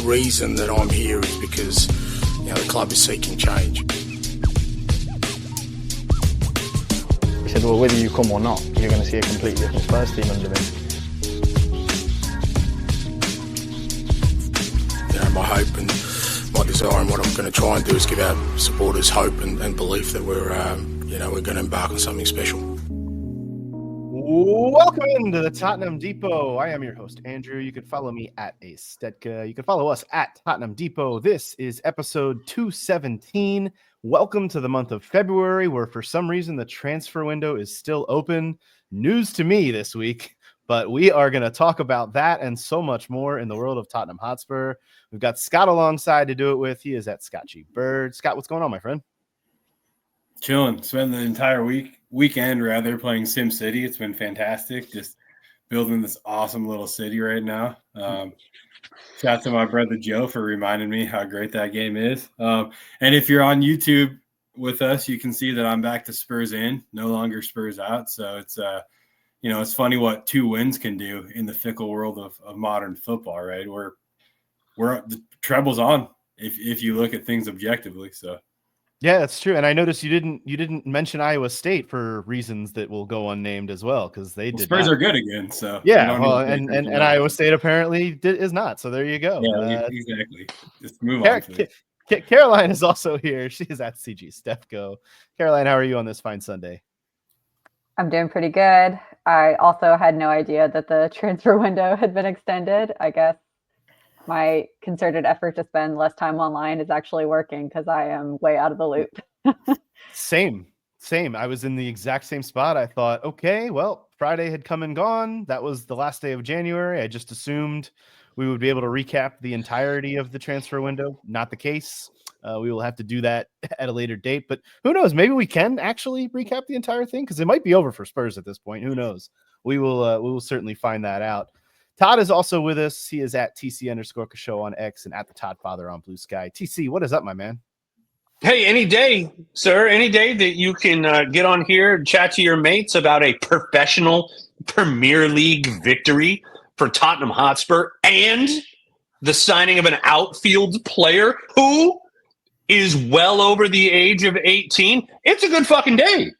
reason that I'm here is because the club is seeking change. He said, well, whether you come or not, you're going to see a completely different Spurs team under me. My hope and my desire and what I'm going to try and do is give our supporters hope and belief that we're going to embark on something special. Welcome into the Tottenham Depot. I am your host, Andrew. You can follow me at Aesthetica. You can follow us at Tottenham Depot. This is episode 217. Welcome to the month of February, where for some reason the transfer window is still open. News to me this week, but we are going to talk about that and so much more in the world of Tottenham Hotspur. We've got Scott alongside to do it with. He is at Scott G. Bird. Scott, what's going on, my friend? Chilling. Spent the entire weekend playing SimCity. It's been fantastic. Just building this awesome little city right now. Shout out to my brother Joe for reminding me how great that game is. And if you're on YouTube with us, you can see that I'm back to Spurs in, no longer Spurs out. So it's it's funny what 2 wins can do in the fickle world of modern football, right? We're the treble's on if you look at things objectively. So yeah, that's true. And I noticed you didn't mention Iowa State for reasons that will go unnamed as well, because Spurs are good again. So yeah, well, and Iowa State apparently is not. So there you go. Yeah, exactly. Just move on. Caroline is also here. She is at CG Stefco. Caroline, how are you on this fine Sunday? I'm doing pretty good. I also had no idea that the transfer window had been extended. I guess my concerted effort to spend less time online is actually working because I am way out of the loop. Same. I was in the exact same spot. I thought, okay, well, Friday had come and gone. That was the last day of January. I just assumed we would be able to recap the entirety of the transfer window. Not the case. We will have to do that at a later date, but who knows? Maybe we can actually recap the entire thing because it might be over for Spurs at this point. Who knows? We will certainly find that out. Todd is also with us. He is at TC_Show on X and at the Todd Father on Blue Sky. TC, what is up, my man? Hey, any day, sir, any day that you can get on here and chat to your mates about a professional Premier League victory for Tottenham Hotspur and the signing of an outfield player who is well over the age of 18, it's a good fucking day.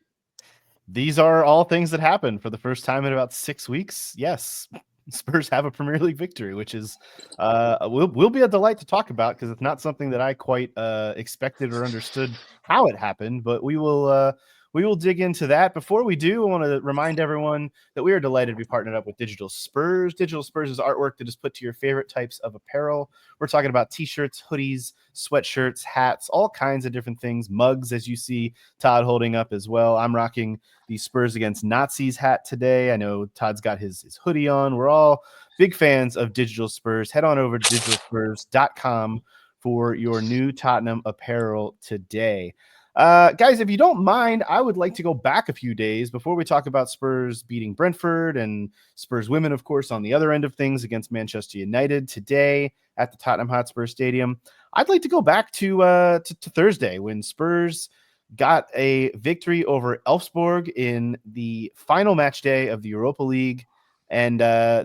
These are all things that happened for the first time in about 6 weeks. Yes, Spurs have a Premier League victory, which is will be a delight to talk about because it's not something that I quite expected or understood how it happened. But we will dig into that. Before we do, I want to remind everyone that we are delighted to be partnered up with Digital Spurs. Digital Spurs is artwork that is put to your favorite types of apparel. We're talking about t-shirts, hoodies, sweatshirts, hats, all kinds of different things. Mugs, as you see Todd holding up as well. I'm rocking the Spurs Against Nazis hat today. I know Todd's got his hoodie on. We're all big fans of Digital Spurs. Head on over to digitalspurs.com for your new Tottenham apparel today. Guys, if you don't mind, I would like to go back a few days before we talk about Spurs beating Brentford and Spurs Women, of course, on the other end of things against Manchester United today at the Tottenham Hotspur Stadium. I'd like to go back to Thursday when Spurs got a victory over Elfsborg in the final match day of the Europa League. And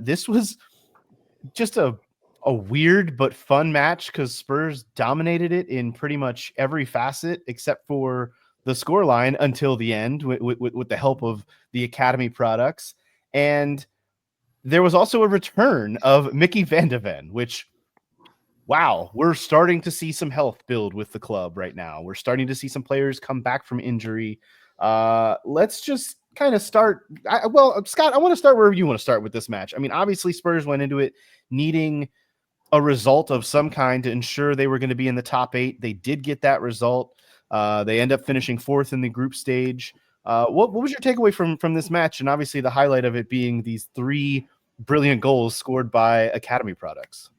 this was just a weird but fun match because Spurs dominated it in pretty much every facet except for the scoreline until the end with the help of the academy products. And there was also a return of Mickey van de Ven, which, wow, we're starting to see some health build with the club right now. We're starting to see some players come back from injury. Let's just kind of start. Scott, I want to start where you want to start with this match. I mean, obviously Spurs went into it needing a result of some kind to ensure they were going to be in the top 8. They did get that result. They end up finishing 4th in the group stage. What was your takeaway from this match? And obviously the highlight of it being these 3 brilliant goals scored by academy products.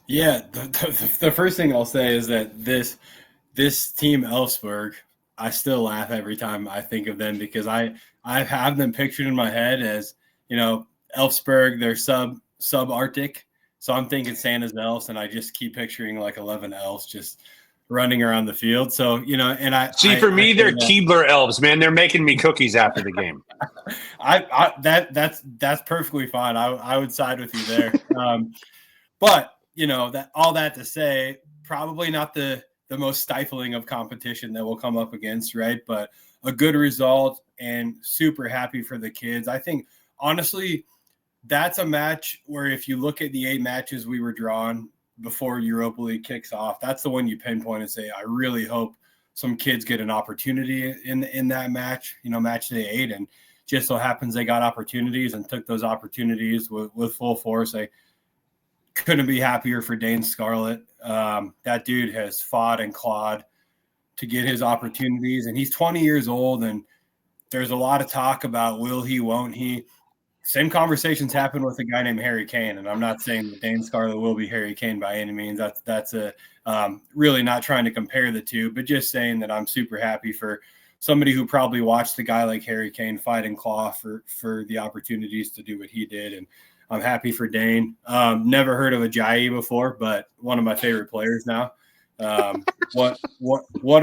Yeah, the first thing I'll say is that this team Elfsborg, I still laugh every time I think of them because I have them pictured in my head as, Elfsborg, they're sub-Arctic. So I'm thinking Santa's elves, and I just keep picturing like 11 elves just running around the field. So, and for me, they're Keebler elves, man. They're making me cookies after the game. That's perfectly fine. I would side with you there. But that all that to say, probably not the most stifling of competition that we'll come up against, right? But a good result and super happy for the kids. I think, honestly, that's a match where if you look at the 8 matches we were drawn before Europa League kicks off, that's the one you pinpoint and say, I really hope some kids get an opportunity in that match, match day 8. And just so happens they got opportunities and took those opportunities with full force. I couldn't be happier for Dane Scarlett. That dude has fought and clawed to get his opportunities, and he's 20 years old, and there's a lot of talk about will he, won't he. Same conversations happen with a guy named Harry Kane, and I'm not saying that Dane Scarlett will be Harry Kane by any means. That's a really not trying to compare the two, but just saying that I'm super happy for somebody who probably watched a guy like Harry Kane fight and claw for the opportunities to do what he did, and I'm happy for Dane. Never heard of Ajayi before, but one of my favorite players now. What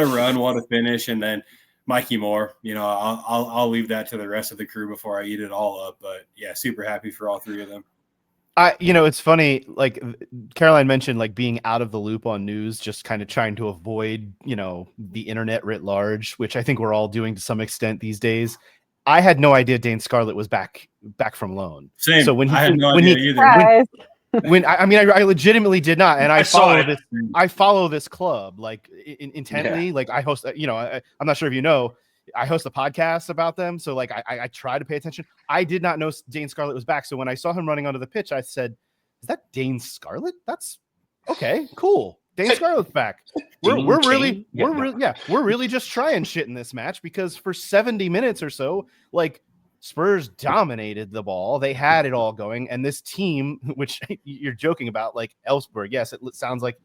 a run, what a finish, and then Mikey Moore. I'll leave that to the rest of the crew before I eat it all up. But yeah, super happy for all 3 of them. It's funny, like Caroline mentioned, like being out of the loop on news, just kind of trying to avoid, the internet writ large, which I think we're all doing to some extent these days. I had no idea Dane Scarlett was back from loan. Same. So when I had no idea either. I legitimately did not, and I saw it. I follow this club like intently. Like I host, I'm not sure if you know, I host a podcast about them, so like I try to pay attention. I did not know Dane Scarlett was back, so when I saw him running onto the pitch, I said, "Is that Dane Scarlett? That's okay, cool. Dane Scarlett's back." We're really just trying shit in this match, because for 70 minutes or so, like, Spurs dominated the ball. They had it all going, and this team, which you're joking about, like Elfsborg, yes, it sounds like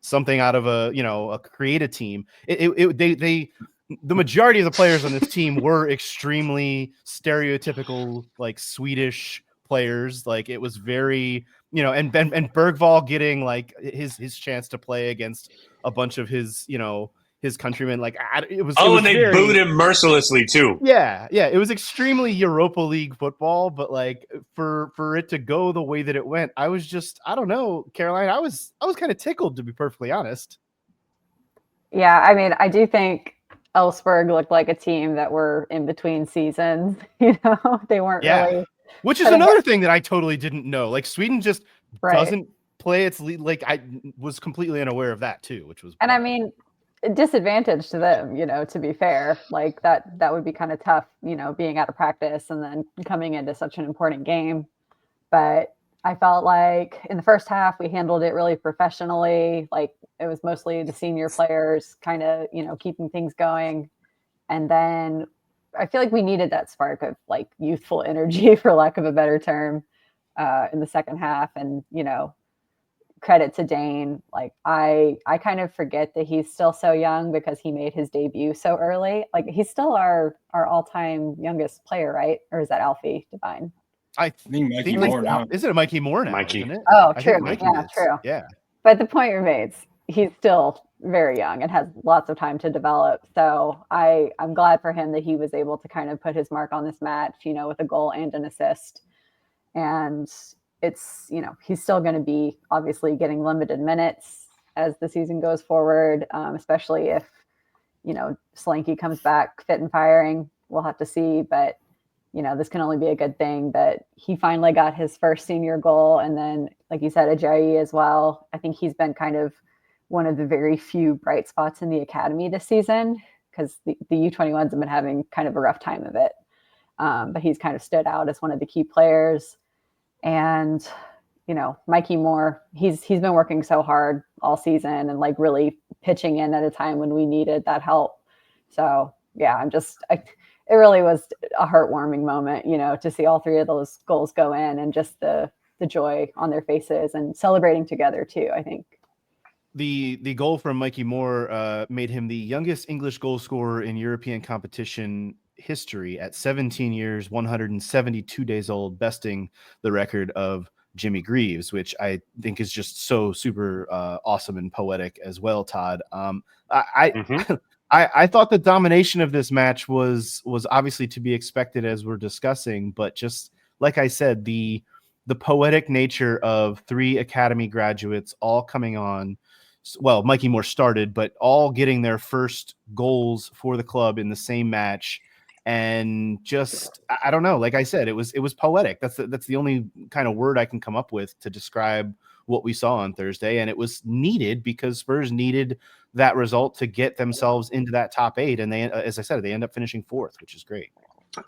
something out of a creative team. The majority of the players on this team were extremely stereotypical, like Swedish players. Like it was very, and Bergvall getting like his chance to play against a bunch of his countrymen. Like it was. And they booed him mercilessly too. Yeah. It was extremely Europa League football, but like for it to go the way that it went, I was just, I don't know, Caroline. I was kind of tickled, to be perfectly honest. Yeah, I mean, I do think Elfsborg looked like a team that were in between seasons. They weren't really. Which is another thing that I totally didn't know. Like Sweden just doesn't play its lead. Like I was completely unaware of that too, which was. And I mean, disadvantage to them, to be fair, like that would be kind of tough, being out of practice and then coming into such an important game. But I felt like in the first half, we handled it really professionally. Like it was mostly the senior players kind of, keeping things going. And then I feel like we needed that spark of like youthful energy, for lack of a better term, in the second half. And, credit to Dane. Like I kind of forget that he's still so young because he made his debut so early. Like he's still our all-time youngest player, right? Or is that Alfie Devine? I think Mikey Moore now. Is it Mikey Moore now? Mikey. Isn't it? Oh, true. Yeah, true. Yeah. But the point remains, he's still very young and has lots of time to develop. So I'm glad for him that he was able to kind of put his mark on this match, with a goal and an assist. And it's, he's still going to be obviously getting limited minutes as the season goes forward, especially if, Solanke comes back fit and firing. We'll have to see. But this can only be a good thing that he finally got his first senior goal. And then, like you said, Ajayi as well. I think he's been kind of one of the very few bright spots in the academy this season, because the U21s have been having kind of a rough time of it. But he's kind of stood out as one of the key players. And, Mikey Moore, he's been working so hard all season and like really pitching in at a time when we needed that help. So yeah, it really was a heartwarming moment, to see all 3 of those goals go in and just the joy on their faces and celebrating together too, I think. The goal from Mikey Moore made him the youngest English goal scorer in European competition history at 17 years, 172 days old, besting the record of Jimmy Greaves, which I think is just so super awesome and poetic as well, Todd. I thought the domination of this match was obviously to be expected, as we're discussing, but just like I said, the the poetic nature of 3 academy graduates all coming on. Well, Mikey Moore started, but all getting their first goals for the club in the same match. And just, I don't know, like I said, it was poetic. That's the only kind of word I can come up with to describe what we saw on Thursday. And it was needed because Spurs needed that result to get themselves into that top 8. And they, as I said, they end up finishing 4th, which is great.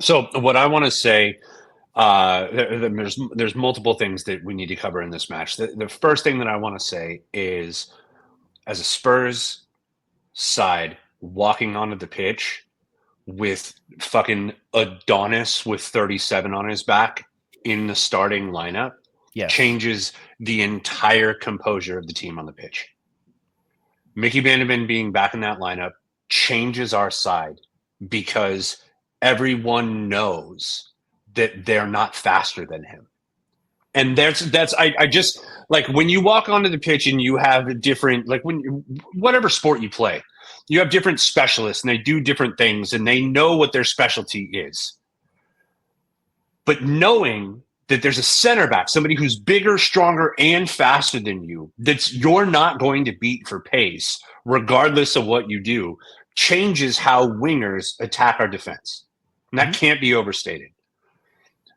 So what I want to say, there's multiple things that we need to cover in this match. The first thing that I want to say is, as a Spurs side walking onto the pitch with fucking Adonis with 37 on his back in the starting lineup, changes the entire composure of the team on the pitch. Mickey Van de Ven being back in that lineup changes our side because everyone knows that they're not faster than him. And I just, like, when you walk onto the pitch and you have different, like, whatever sport you play, you have different specialists and they do different things and they know what their specialty is. But knowing that there's a center back, somebody who's bigger, stronger, and faster than you, you're not going to beat for pace, regardless of what you do, changes how wingers attack our defense. And that can't be overstated.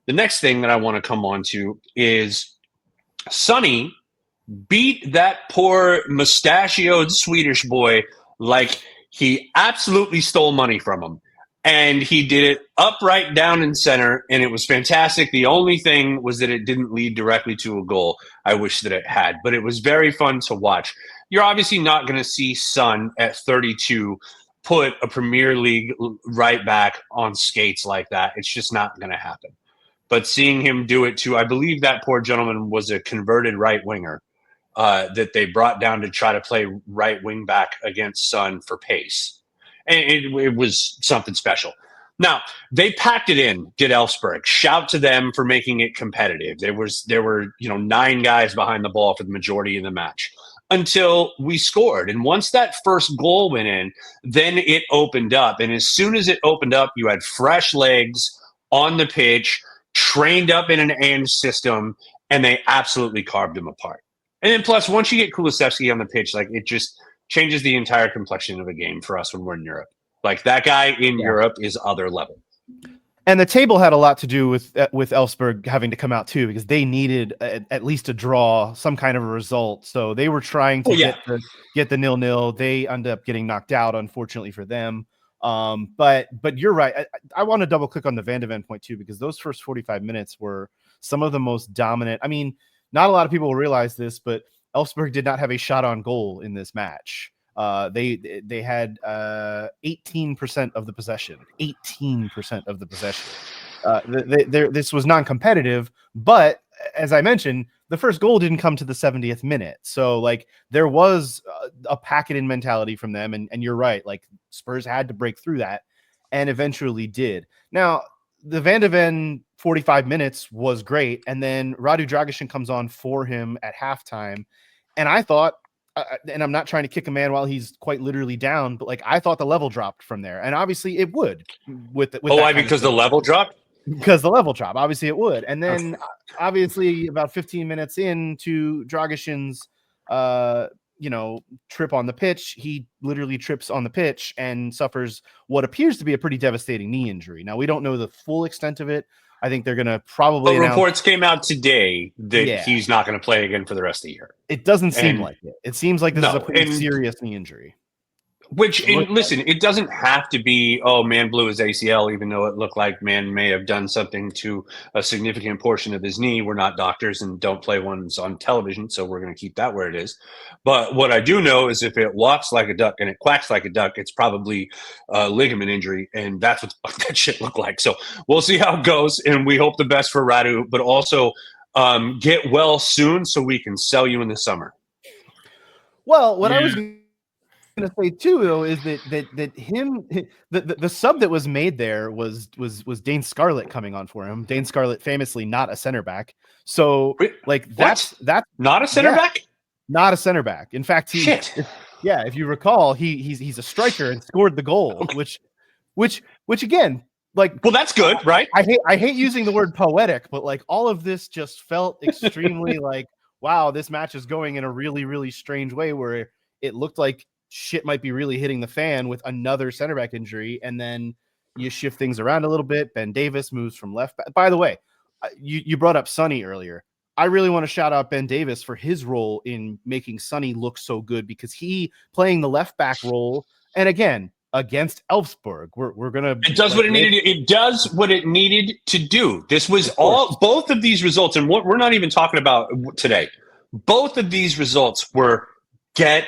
The next thing that I want to come on to is Sonny beat that poor mustachioed Swedish boy like he absolutely stole money from him. And he did it upright down in center, and it was fantastic. The only thing was that it didn't lead directly to a goal. I wish that it had, but it was very fun to watch. You're obviously not going to see Son at 32 put a Premier League right back on skates like that. It's just not going to happen. But seeing him do it too, I believe that poor gentleman was a converted right winger that they brought down to try to play right wing back against Son for pace. And it was something special. Now, they packed it in, did Elfsborg. Shout to them for making it competitive. There were 9 guys behind the ball for the majority of the match until we scored. And once that first goal went in, then it opened up. And as soon as it opened up, you had fresh legs on the pitch, trained up in an AND system, and they absolutely carved them apart. And then plus, once you get Kulusevski on the pitch, like, it just changes the entire complexion of a game for us when we're in Europe. Like, that guy in Europe is other level. And the table had a lot to do with Elfsborg having to come out too, because they needed at least a draw, some kind of a result. So they were trying to get the 0-0. They ended up getting knocked out, unfortunately for them. But you're right. I want to double click on the Van de Ven point too, because those first 45 minutes were some of the most dominant. I mean, not a lot of people will realize this, but Elfsborg did not have a shot on goal in this match. They had 18% of the possession. 18% of the possession. This was non-competitive, but as I mentioned, the first goal didn't come to the 70th minute. So, like, there was a packet-in mentality from them, and you're right. Like, Spurs had to break through that, and eventually did. Now, the Van de Ven 45 minutes was great, and then Radu Dragic comes on for him at halftime, and I thought, and I'm not trying to kick a man while he's quite literally down, but, like, I thought the level dropped from there, and obviously it would. Because the level dropped? Because the level drop, obviously it would. And then obviously about 15 minutes into Dragić's trip on the pitch, he literally trips on the pitch and suffers what appears to be a pretty devastating knee injury. Now, we don't know the full extent of it. I think they're going to probably reports came out today that he's not going to play again for the rest of the year. It doesn't seem like it. It seems like this is a pretty serious knee injury. Listen, it doesn't have to be, man blew his ACL, even though it looked like man may have done something to a significant portion of his knee. We're not doctors and don't play ones on television, so we're going to keep that where it is. But what I do know is if it walks like a duck and it quacks like a duck, it's probably a ligament injury, and that's what that shit looked like. So we'll see how it goes, and we hope the best for Radu, but also get well soon so we can sell you in the summer. Well, what I was going to say too, though, is that the sub that was made there was Dane Scarlett coming on for him. Dane Scarlett, famously not a center back. So, like, that's not a center back. Not a center back. In fact, if you recall, he's a striker and scored the goal, which again, like, well, that's good, right? I hate using the word poetic, but like all of this just felt extremely like, wow, this match is going in a really, really strange way where it looked like shit might be really hitting the fan with another center back injury, and then you shift things around a little bit. Ben Davis moves from left back. By the way, you brought up Sonny earlier. I really want to shout out Ben Davis for his role in making Sonny look so good, because he playing the left back role, and again against Elfsborg, we're gonna. It does what it needed. It does what it needed to do. This was both of these results, and what we're not even talking about today. Both of these results were get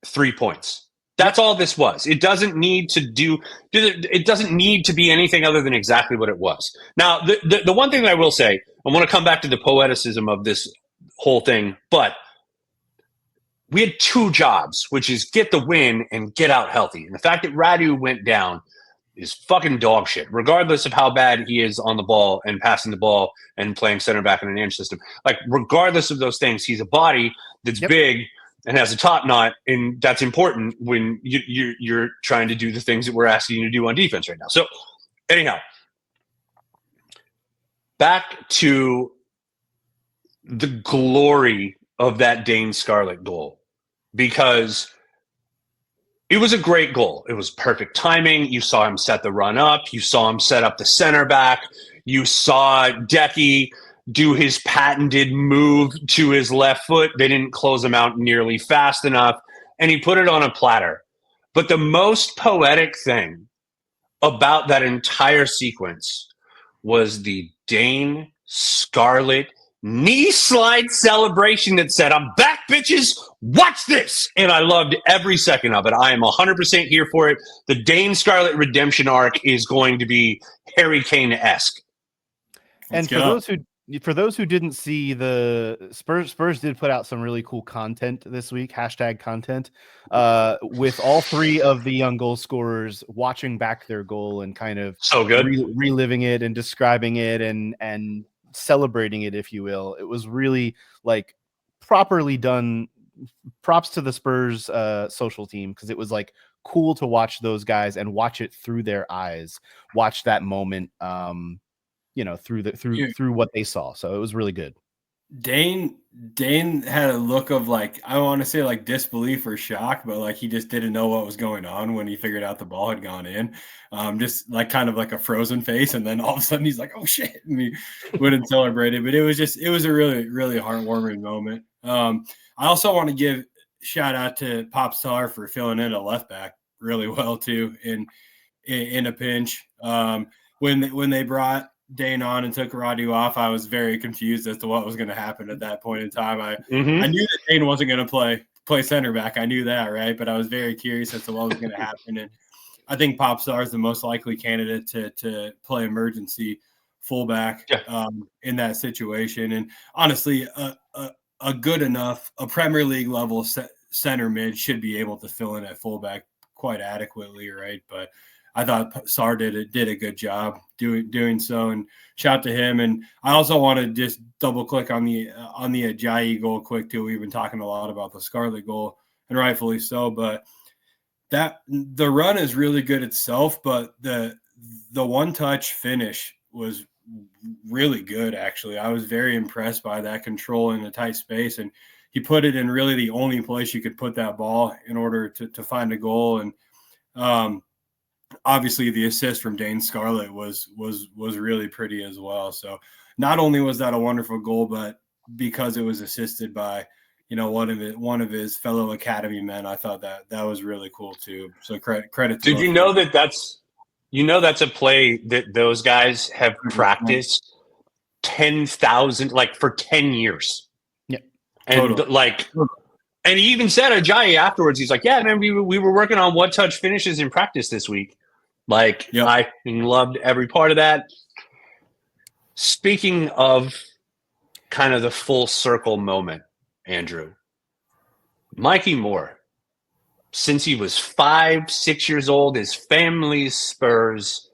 3 points. That's all this was. It doesn't need to do. It doesn't need to be anything other than exactly what it was. Now, the one thing that I will say, I want to come back to the poeticism of this whole thing, but we had 2 jobs, which is get the win and get out healthy. And the fact that Radu went down is fucking dog shit, regardless of how bad he is on the ball and passing the ball and playing center back in an inch system. Like, regardless of those things, he's a body that's big and has a top knot, and that's important when you're trying to do the things that we're asking you to do on defense right now. So, anyhow, back to the glory of that Dane Scarlett goal, because it was a great goal. It was perfect timing. You saw him set the run up. You saw him set up the center back. You saw Decky do his patented move to his left foot. They didn't close him out nearly fast enough, and he put it on a platter. But the most poetic thing about that entire sequence was the Dane Scarlett knee slide celebration that said, "I'm back, bitches. Watch this." And I loved every second of it. I am 100% here for it. The Dane Scarlett redemption arc is going to be Harry Kane-esque. And for those who didn't see, the Spurs did put out some really cool content this week, hashtag content, with all 3 of the young goal scorers watching back their goal and kind of so good reliving it and describing it and celebrating it, if you will. It was really like properly done. Props to the Spurs social team, because it was like cool to watch those guys and watch it through their eyes, watch that moment through what they saw. So it was really good. Dane had a look of, like, I want to say like disbelief or shock, but like he just didn't know what was going on when he figured out the ball had gone in. Just like kind of like a frozen face, and then all of a sudden he's like, "Oh shit!" and he went and celebrated. But it was a really, really heartwarming moment. I also want to give shout out to Pop Star for filling in a left back really well too in a pinch. When they brought Dane on and took Radu off, I was very confused as to what was going to happen at that point in time. I knew that Dane wasn't going to play center back. I knew that, right? But I was very curious as to what was going to happen. And I think Popstar is the most likely candidate to play emergency fullback in that situation. And honestly, a good enough, a Premier League level center mid should be able to fill in at fullback quite adequately, right? But I thought Sar did a good job doing so, and shout to him. And I also want to just double click on the Ajayi goal quick too. We've been talking a lot about the Scarlet goal, and rightfully so. But that the run is really good itself, but the one touch finish was really good. Actually, I was very impressed by that control in a tight space, and he put it in really the only place you could put that ball in order to find a goal. And obviously the assist from Dane Scarlett was really pretty as well. So not only was that a wonderful goal, but because it was assisted by, one of his fellow academy men, I thought that was really cool too. So credit to Did you know that's a play that those guys have practiced 10,000 for 10 years. Yeah. And totally. And he even said Ajayi afterwards, he's like, "Yeah, man, we were working on one touch finishes in practice this week." I loved every part of that. Speaking of kind of the full circle moment, Andrew, Mikey Moore, since he was 5-6 years old, his family's Spurs,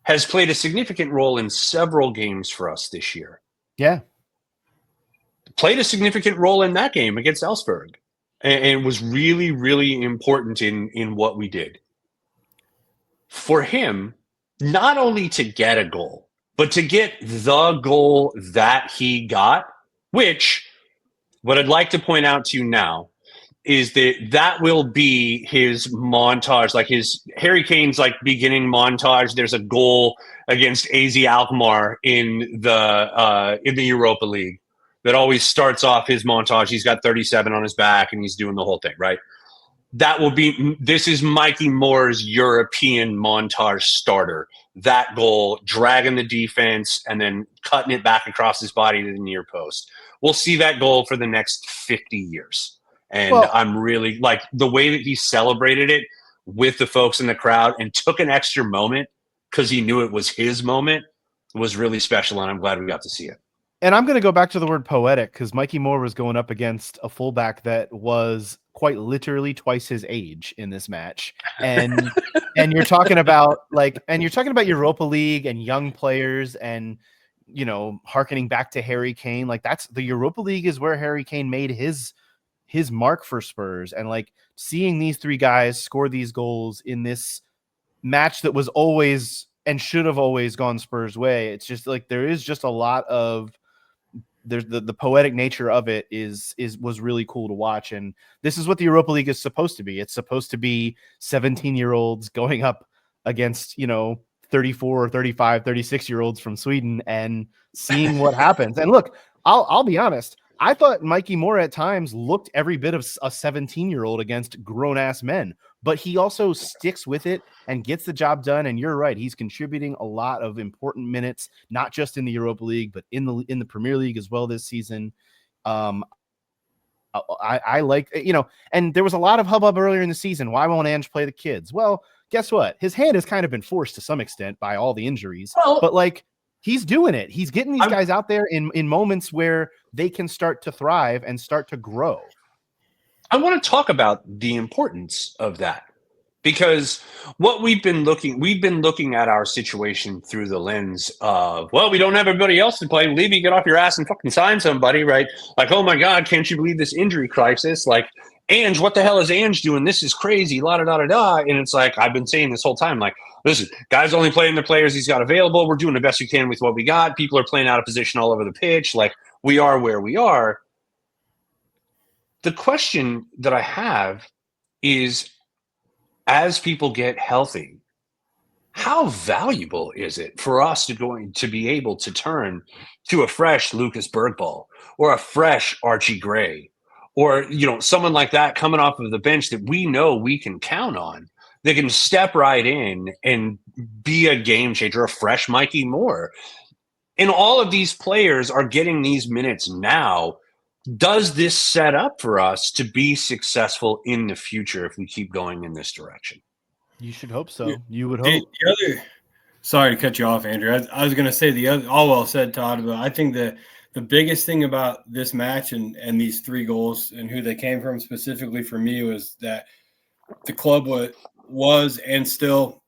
has played a significant role in several games for us this year. Yeah. Played a significant role in that game against Elfsborg, and was really, really important in what we did. For him, not only to get a goal, but to get the goal that he got, which what I'd like to point out to you now is that will be his montage, like his Harry Kane's like beginning montage. There's a goal against AZ Alkmaar in the Europa League that always starts off his montage. He's got 37 on his back and he's doing the whole thing, right? This is Mikey Moore's European montage starter. That goal, dragging the defense and then cutting it back across his body to the near post. We'll see that goal for the next 50 years. And I'm really like the way that he celebrated it with the folks in the crowd and took an extra moment because he knew it was his moment was really special. And I'm glad we got to see it. And I'm going to go back to the word poetic because Mikey Moore was going up against a fullback that was quite literally twice his age in this match. And and you're talking about Europa League and young players and, you know, hearkening back to Harry Kane. Like that's the Europa League is where Harry Kane made his mark for Spurs. And like seeing these three guys score these goals in this match that was always and should have always gone Spurs way. It's just like there is just a lot of there's the poetic nature of it was really cool to watch. And this is what the Europa League is supposed to be. It's supposed to be 17-year-olds going up against, you know, 34 or 35, 36-year-olds from Sweden and seeing what happens. And look, I'll be honest. I thought Mikey Moore at times looked every bit of a 17-year-old against grown-ass men, but he also sticks with it and gets the job done. And you're right. He's contributing a lot of important minutes, not just in the Europa League, but in the Premier League as well this season. I like, you know, and there was a lot of hubbub earlier in the season. Why won't Ange play the kids? Well, guess what? His hand has kind of been forced to some extent by all the injuries, but like, he's doing it. He's getting these guys out there in moments where they can start to thrive and start to grow. I want to talk about the importance of that because what we've been looking at our situation through the lens of, well, we don't have everybody else to play. Levy, get off your ass and fucking sign somebody, right? Like, oh my God, can't you believe this injury crisis? Like, Ange, what the hell is Ange doing? This is crazy, la da da da da. And it's like, I've been saying this whole time, like, listen, guys only playing the players he's got available. We're doing the best we can with what we got. People are playing out of position all over the pitch. Like, we are where we are. The question that I have is, as people get healthy, how valuable is it for us to be able to turn to a fresh Lucas Bergvall or a fresh Archie Gray or, you know, someone like that coming off of the bench that we know we can count on, that can step right in and be a game changer, a fresh Mikey Moore. And all of these players are getting these minutes now. Does this set up for us to be successful in the future if we keep going in this direction? You should hope so. You would hope. Sorry to cut you off, Andrew. I was going to say all well said, Todd, but I think that the biggest thing about this match and these three goals and who they came from specifically for me was that the club was and still,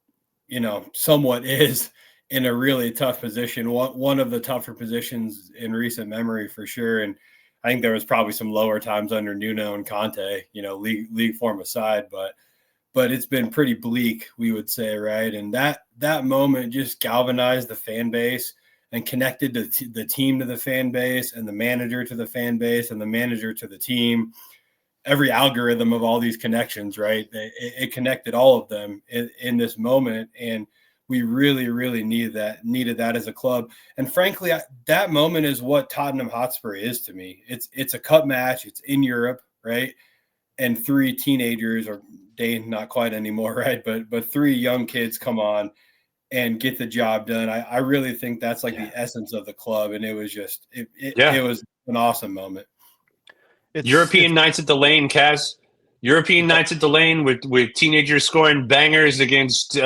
you know, somewhat is in a really tough position. One of the tougher positions in recent memory for sure. And I think there was probably some lower times under Nuno and Conte, you know, league form aside, but it's been pretty bleak, we would say, right? And that moment just galvanized the fan base and connected the team to the fan base and the manager to the fan base and the manager to the team. Every algorithm of all these connections, right? It connected all of them in this moment. And we really, really needed that as a club. And frankly, that moment is what Tottenham Hotspur is to me. It's a cup match. It's in Europe, right? And three teenagers, or Dane, not quite anymore, right? But three young kids come on and get the job done. I really think that's like the essence of the club. And it was just, it was an awesome moment. European nights at the Lane, Kaz. European nights at the Lane with teenagers scoring bangers against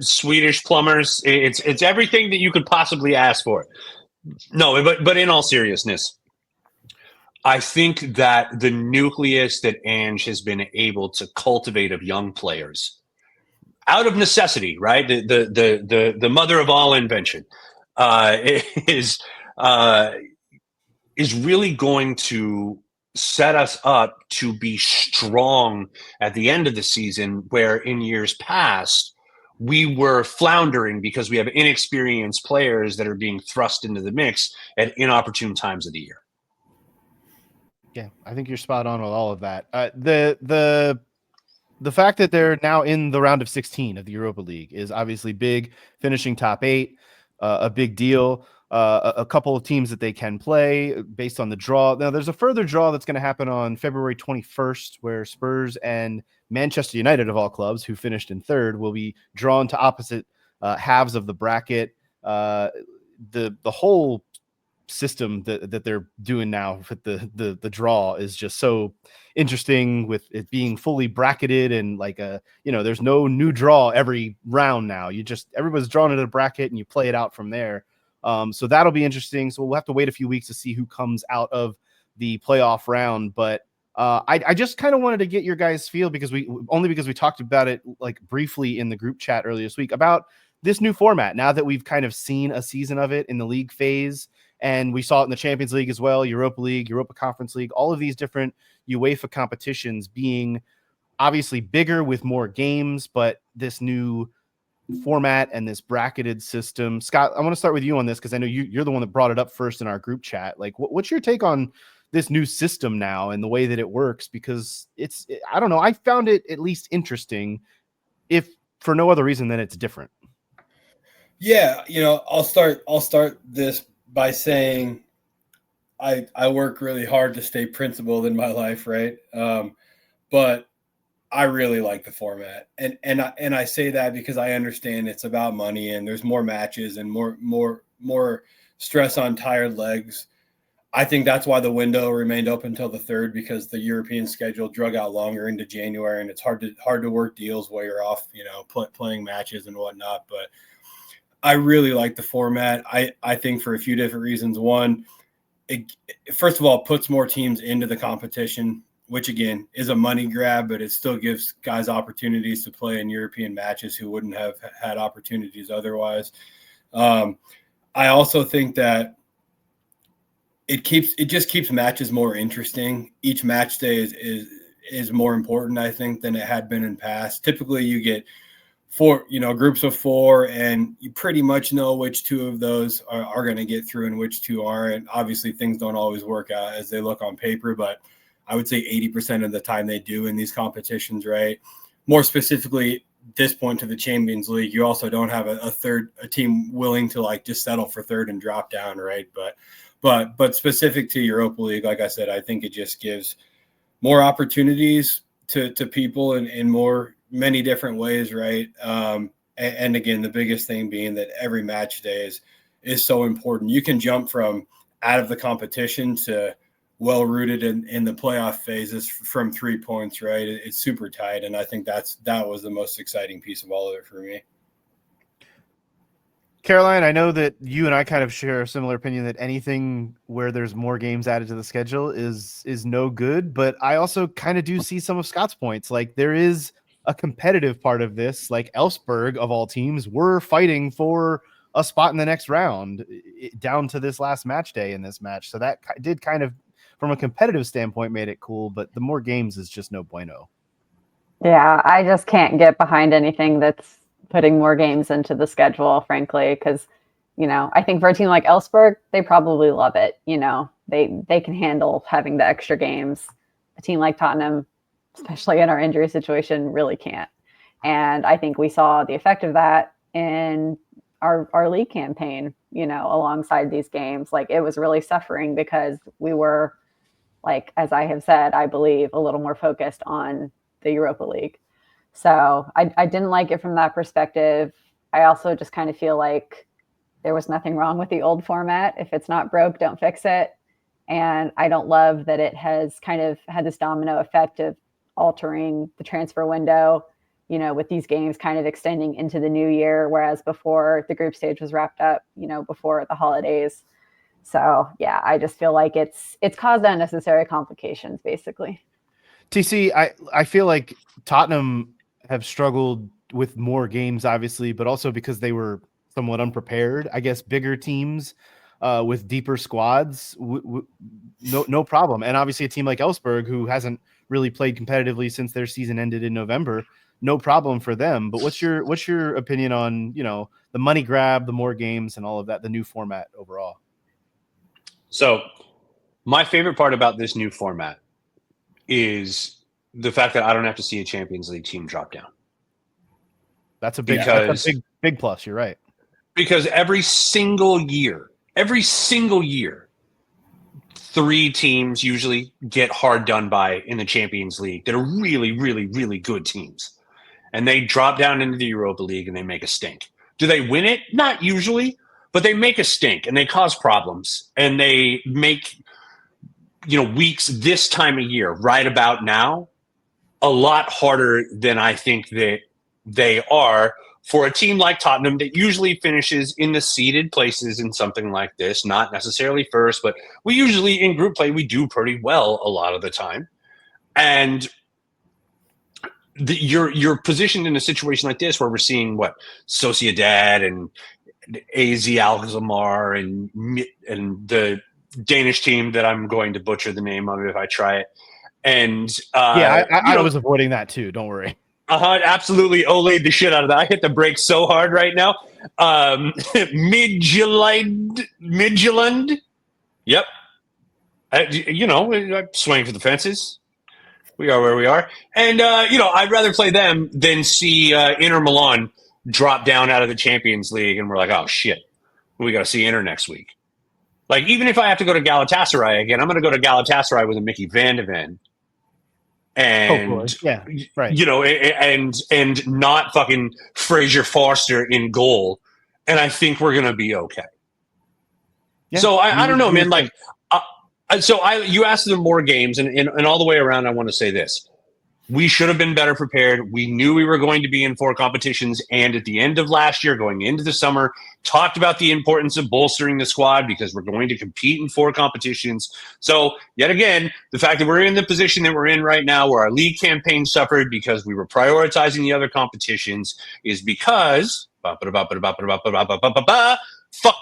Swedish plumbers. It's everything that you could possibly ask for. No, but in all seriousness, I think that the nucleus that Ange has been able to cultivate of young players out of necessity, right? The mother of all invention is really going to set us up to be strong at the end of the season, where in years past we were floundering because we have inexperienced players that are being thrust into the mix at inopportune times of the year. Yeah, I think you're spot on with all of that. The fact that they're now in the round of 16 of the Europa League is obviously big. Finishing top 8, a big deal. A couple of teams that they can play based on the draw. Now, there's a further draw that's going to happen on February 21st, where Spurs and Manchester United, of all clubs, who finished in third, will be drawn to opposite halves of the bracket. The whole system that they're doing now with the draw is just so interesting, with it being fully bracketed, and like there's no new draw every round now. Everybody's drawn into a bracket and you play it out from there. So that'll be interesting. So we'll have to wait a few weeks to see who comes out of the playoff round. But I just kind of wanted to get your guys' feel, because we talked about it like briefly in the group chat earlier this week about this new format. Now that we've kind of seen a season of it in the league phase, and we saw it in the Champions League as well, Europa League, Europa Conference League, all of these different UEFA competitions being obviously bigger with more games, but this new format and this bracketed system. Scott, I want to start with you on this, because I know you're the one that brought it up first in our group chat. Like, what's your take on this new system now and the way that it works? Because I don't know, I found it at least interesting, if for no other reason than it's different. Yeah, I'll start this by saying I work really hard to stay principled in my life, right? But I really like the format, and I say that because I understand it's about money, and there's more matches and more stress on tired legs. I think that's why the window remained open until the 3rd, because the European schedule drug out longer into January, and it's hard to work deals while you're off, playing matches and whatnot. But I really like the format. I think for a few different reasons. One, it first of all puts more teams into the competition, which again is a money grab, but it still gives guys opportunities to play in European matches who wouldn't have had opportunities otherwise. I also think that it just keeps matches more interesting. Each match day is more important, I think, than it had been in past. Typically you get 4, groups of 4, and you pretty much know which 2 of those are going to get through and which 2 aren't. Obviously things don't always work out as they look on paper, but I would say 80% of the time they do in these competitions, right? More specifically, this point to the Champions League, you also don't have a team willing to just settle for 3rd and drop down, right? But specific to Europa League, like I said, I think it just gives more opportunities to people in many different ways, right? And again, the biggest thing being that every match day is so important. You can jump from out of the competition to well-rooted in the playoff phases from 3 points, right? It's super tight, and I think that was the most exciting piece of all of it for me. Caroline, I know that you and I kind of share a similar opinion that anything where there's more games added to the schedule is no good, but I also kind of do see some of Scott's points. Like, there is a competitive part of this. Like, Elfsborg, of all teams, were fighting for a spot in the next round down to this last match day in this match. So that did kind of, from a competitive standpoint, made it cool, but the more games is just no bueno. Yeah, I just can't get behind anything that's putting more games into the schedule, frankly, because, I think for a team like Elfsborg, they probably love it. They can handle having the extra games. A team like Tottenham, especially in our injury situation, really can't. And I think we saw the effect of that in our league campaign, alongside these games. Like, it was really suffering because we were, like, as I have said, I believe, a little more focused on the Europa League. So I didn't like it from that perspective. I also just kind of feel like there was nothing wrong with the old format. If it's not broke, don't fix it. And I don't love that it has kind of had this domino effect of altering the transfer window, with these games kind of extending into the new year, whereas before the group stage was wrapped up, before the holidays. So yeah, I just feel like it's caused unnecessary complications, basically. TC, I feel like Tottenham have struggled with more games, obviously, but also because they were somewhat unprepared. I guess bigger teams with deeper squads, no problem. And obviously a team like Elfsborg, who hasn't really played competitively since their season ended in November, no problem for them. But what's your opinion on, you know, the money grab, the more games and all of that, the new format overall? So my favorite part about this new format is the fact that I don't have to see a Champions League team drop down. That's a big plus. You're right. Because every single year, 3 teams usually get hard done by in the Champions League that are really, really, really good teams. And they drop down into the Europa League and they make a stink. Do they win it? Not usually, but they make a stink and they cause problems. And they make, weeks this time of year, right about now, a lot harder than I think that they are for a team like Tottenham that usually finishes in the seeded places in something like this, not necessarily first, but we usually in group play, we do pretty well a lot of the time. And you're positioned in a situation like this where we're seeing Sociedad and AZ Alkmaar and the Danish team that I'm going to butcher the name of if I try it. And I was avoiding that too. Don't worry. Absolutely Olayed the shit out of that. I hit the brakes so hard right now. Midtjylland. Yep. I'm swinging for the fences. We are where we are. And, I'd rather play them than see Inter Milan drop down out of the Champions League. And we're like, oh, shit. We got to see Inter next week. Like, even if I have to go to Galatasaray again, I'm going to go to Galatasaray with a Mickey Van de Ven. And right. And not fucking Fraser Forster in goal, and I think we're gonna be okay. Yeah. So I don't know, man. Like, you asked them more games, and all the way around, I want to say this: we should have been better prepared. We knew we were going to be in 4 competitions, and at the end of last year, going into the summer, talked about the importance of bolstering the squad because we're going to compete in 4 competitions. So, yet again, the fact that we're in the position that we're in right now, where our league campaign suffered because we were prioritizing the other competitions, is because fuck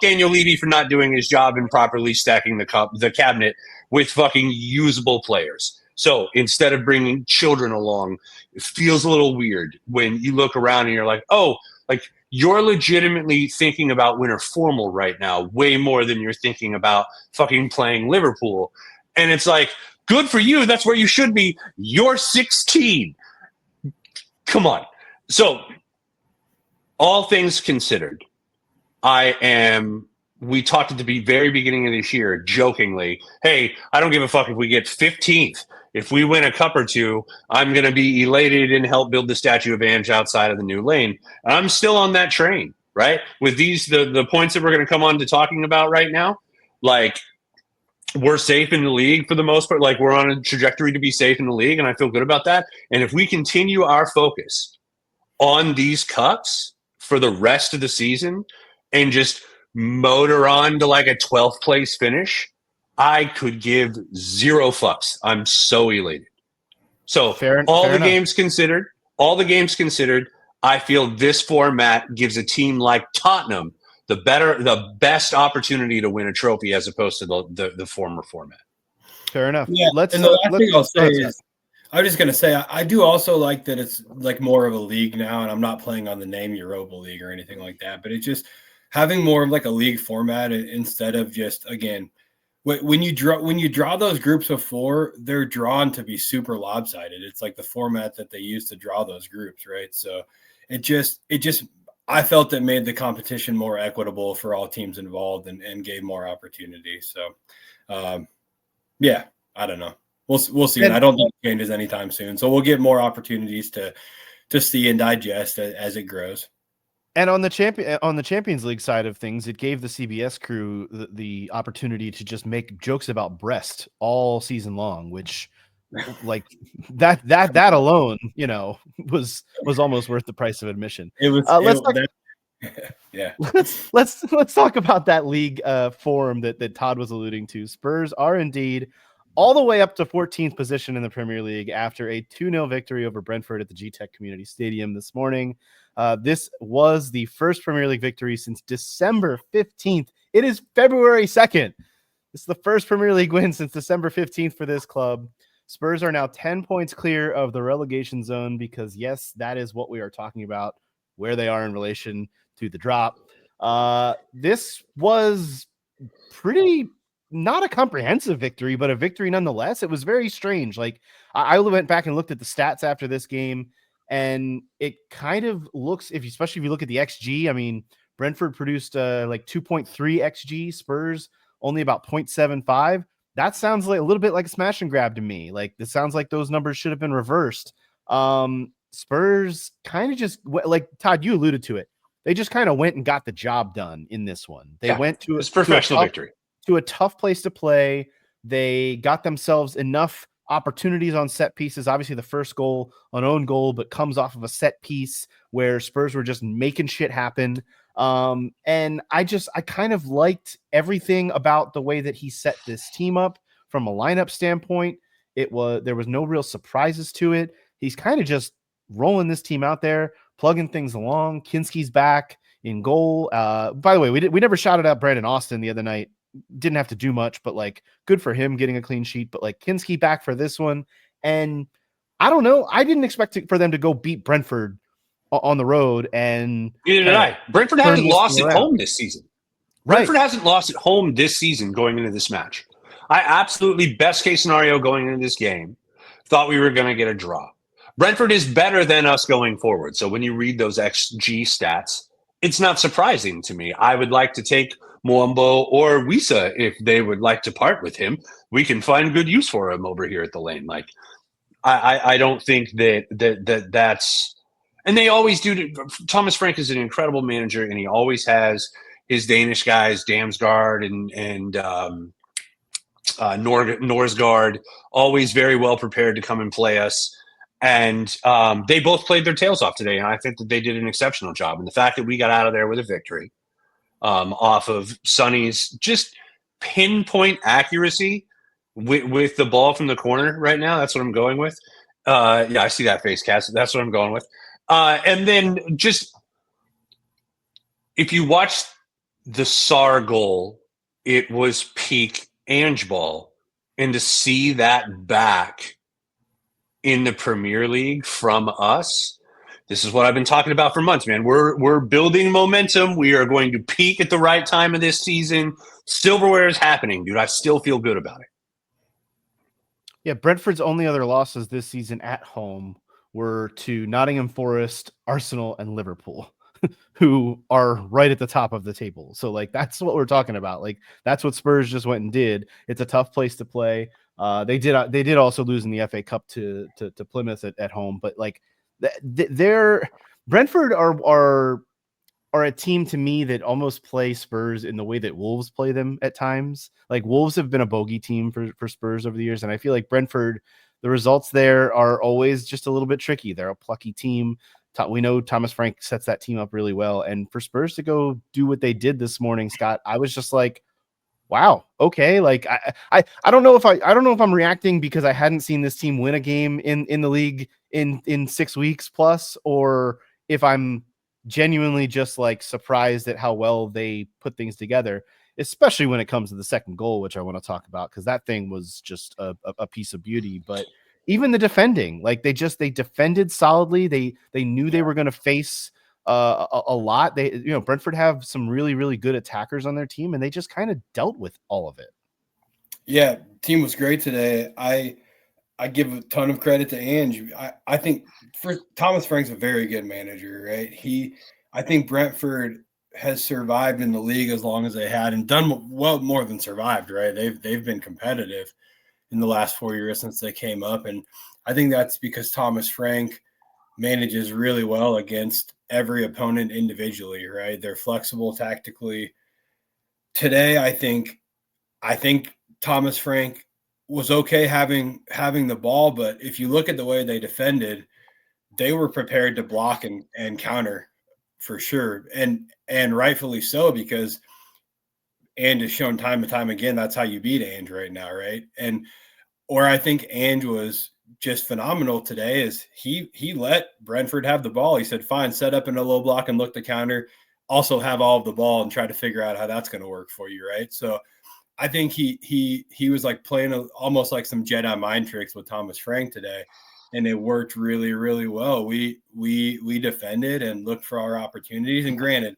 Daniel Levy for not doing his job and properly stacking the cabinet with fucking usable players. So instead of bringing children along, it feels a little weird when you look around and you're like, oh, like you're legitimately thinking about winter formal right now, way more than you're thinking about fucking playing Liverpool. And it's like, good for you. That's where you should be. You're 16. Come on. So all things considered, we talked at the very beginning of this year, jokingly, hey, I don't give a fuck if we get 15th. If we win a cup or 2, I'm going to be elated and help build the Statue of Ange outside of the new lane. And I'm still on that train, right? With the points that we're going to come on to talking about right now, like we're safe in the league for the most part. Like we're on a trajectory to be safe in the league, and I feel good about that. And if we continue our focus on these cups for the rest of the season and just motor on to like a 12th place finish, I could give 0 fucks. I'm so elated. So all the games considered, I feel this format gives a team like Tottenham the best opportunity to win a trophy as opposed to the former format. Fair enough. Yeah. The last thing I'll say is, I was just going to say, I do also like that it's like more of a league now, and I'm not playing on the name Europa League or anything like that, but it's just having more of like a league format instead of just, again, when you draw those groups of 4, they're drawn to be super lopsided. It's like the format that they use to draw those groups, right? So it just I felt it made the competition more equitable for all teams involved and gave more opportunity. So yeah, I don't know. We'll see. And I don't think it changes anytime soon. So we'll get more opportunities to see and digest as it grows. And on the Champions League side of things, it gave the CBS crew the opportunity to just make jokes about Brest all season long, which, like that alone, was almost worth the price of admission. It was. Yeah. Let's talk about that league form that Todd was alluding to. Spurs are indeed all the way up to 14th position in the Premier League after a 2-0 victory over Brentford at the G-Tech Community Stadium this morning. This was the first Premier League victory since December 15th. It is February 2nd. This is the first Premier League win since December 15th for this club. Spurs are now 10 points clear of the relegation zone because, yes, that is what we are talking about, where they are in relation to the drop. This was pretty not a comprehensive victory, but a victory nonetheless. It was very strange. Like I went back and looked at the stats after this game, and it kind of looks, especially if you look at the XG, I mean, Brentford produced like 2.3 XG, Spurs only about 0.75. That sounds like a little bit like a smash and grab to me. Like this sounds like those numbers should have been reversed. Spurs kind of just, like Todd, you alluded to it. They just kind of went and got the job done in this one. They went to a professional victory, to a tough place to play. They got themselves enough opportunities on set pieces. Obviously, the first goal, an own goal, but comes off of a set piece where Spurs were just making shit happen. And I kind of liked everything about the way that he set this team up from a lineup standpoint. There was no real surprises to it. He's kind of just rolling this team out there, plugging things along. Kinski's back in goal. By the way, we never shouted out Brandon Austin the other night. Didn't have to do much, but like good for him getting a clean sheet. But like Kinski back for this one. And I don't know. I didn't expect for them to go beat Brentford on the road. And neither did I. Brentford hasn't lost at home this season. Brentford hasn't lost at home this season going into this match. I absolutely, best case scenario going into this game, thought we were going to get a draw. Brentford is better than us going forward. So when you read those XG stats, it's not surprising to me. I would like to take Mwambo or Wisa if they would like to part with him. We can find good use for him over here at the lane. Like, I don't think that's, and they always do. Thomas Frank is an incredible manager, and he always has his Danish guys, Damsgaard and Norsgaard, always very well prepared to come and play us. And they both played their tails off today, and I think that they did an exceptional job. And the fact that we got out of there with a victory off of Sonny's just pinpoint accuracy with the ball from the corner right now, that's what I'm going with. Yeah, I see that face, Cass. That's what I'm going with. And then just if you watch the SAR goal, it was peak Ange ball. And to see that back in the Premier League from us, this is what I've been talking about for months, man. We're building momentum. We are going to peak at the right time of this season. Silverware is happening, dude. I still feel good about it. Yeah, Brentford's only other losses this season at home were to Nottingham Forest, Arsenal, and Liverpool, who are right at the top of the table. So, like, that's what we're talking about. Like, that's what Spurs just went and did. It's a tough place to play. They did also lose in the FA Cup to Plymouth at home, but like Brentford are a team to me that almost play Spurs in the way that Wolves play them at times. Like Wolves have been a bogey team for Spurs over the years, and I feel like Brentford, the results there are always just a little bit tricky. They're a plucky team. We know Thomas Frank sets that team up really well, and for Spurs to go do what they did this morning, Scott, I was just like, wow, okay. Like I don't know if I'm reacting because I hadn't seen this team win a game in the league in 6 weeks plus, or if I'm genuinely just like surprised at how well they put things together, especially when it comes to the second goal, which I want to talk about because that thing was just a piece of beauty. But even the defending, like they defended solidly. They knew they were going to face a lot. Brentford have some really, really good attackers on their team, and they just kind of dealt with all of it. Yeah, team was great today. I give a ton of credit to Ange. I think Thomas Frank's a very good manager, right? I think Brentford has survived in the league as long as they had and done well, more than survived, right? They've been competitive in the last 4 years since they came up, and I think that's because Thomas Frank manages really well against every opponent individually, right? They're flexible tactically. Today, I think Thomas Frank was okay having the ball, but if you look at the way they defended, they were prepared to block and counter for sure. And rightfully so, because Ange has shown time and time again, that's how you beat Ange right now, right? Or I think Ange was just phenomenal today is he let Brentford have the ball. He said, fine, set up in a low block and look to counter, also have all of the ball and try to figure out how that's going to work for you, right? So I think he was like playing almost like some Jedi mind tricks with Thomas Frank today, and it worked really, really well. We defended and looked for our opportunities. And granted,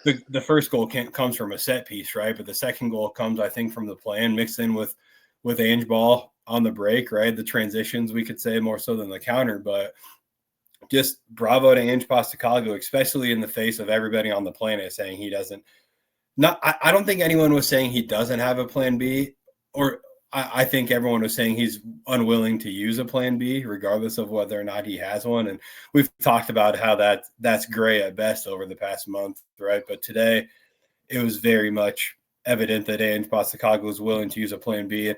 the first goal comes from a set piece, right? But the second goal comes, I think, from the play and mixed in with Ange ball on the break, right? The transitions, we could say, more so than the counter, but just bravo to Ange Postecoglou, especially in the face of everybody on the planet saying he doesn't. I don't think anyone was saying he doesn't have a plan B, or I think everyone was saying he's unwilling to use a plan B, regardless of whether or not he has one. And we've talked about how that's gray at best over the past month, right? But today, it was very much evident that Ange Postecoglou was willing to use a plan B.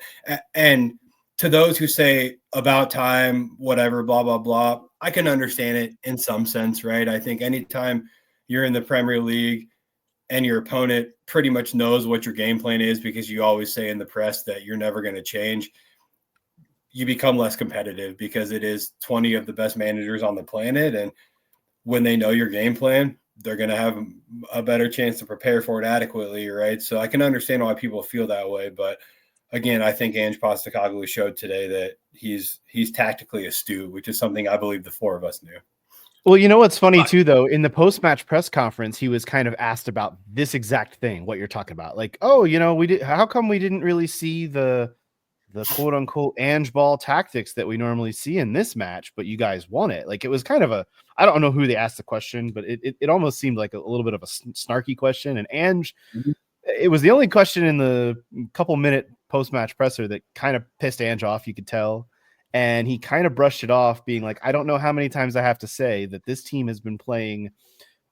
And to those who say about time, whatever, blah, blah, blah, I can understand it in some sense, right? I think anytime you're in the Premier League and your opponent pretty much knows what your game plan is because you always say in the press that you're never going to change, you become less competitive because it is 20 of the best managers on the planet. And when they know your game plan, they're going to have a better chance to prepare for it adequately, right? So I can understand why people feel that way. But again, I think Ange Postecoglou showed today that he's tactically astute, which is something I believe the four of us knew. Well, you know what's funny too, though, in the post-match press conference, he was kind of asked about this exact thing, what you're talking about. Like, oh, how come we didn't really see the quote unquote Ange ball tactics that we normally see in this match, but you guys won it? Like, it was kind of I don't know who they asked the question, but it almost seemed like a little bit of a snarky question. And Ange, it was the only question in the couple minute post-match presser that kind of pissed Ange off, you could tell. And he kind of brushed it off, being like, I don't know how many times I have to say that this team has been playing,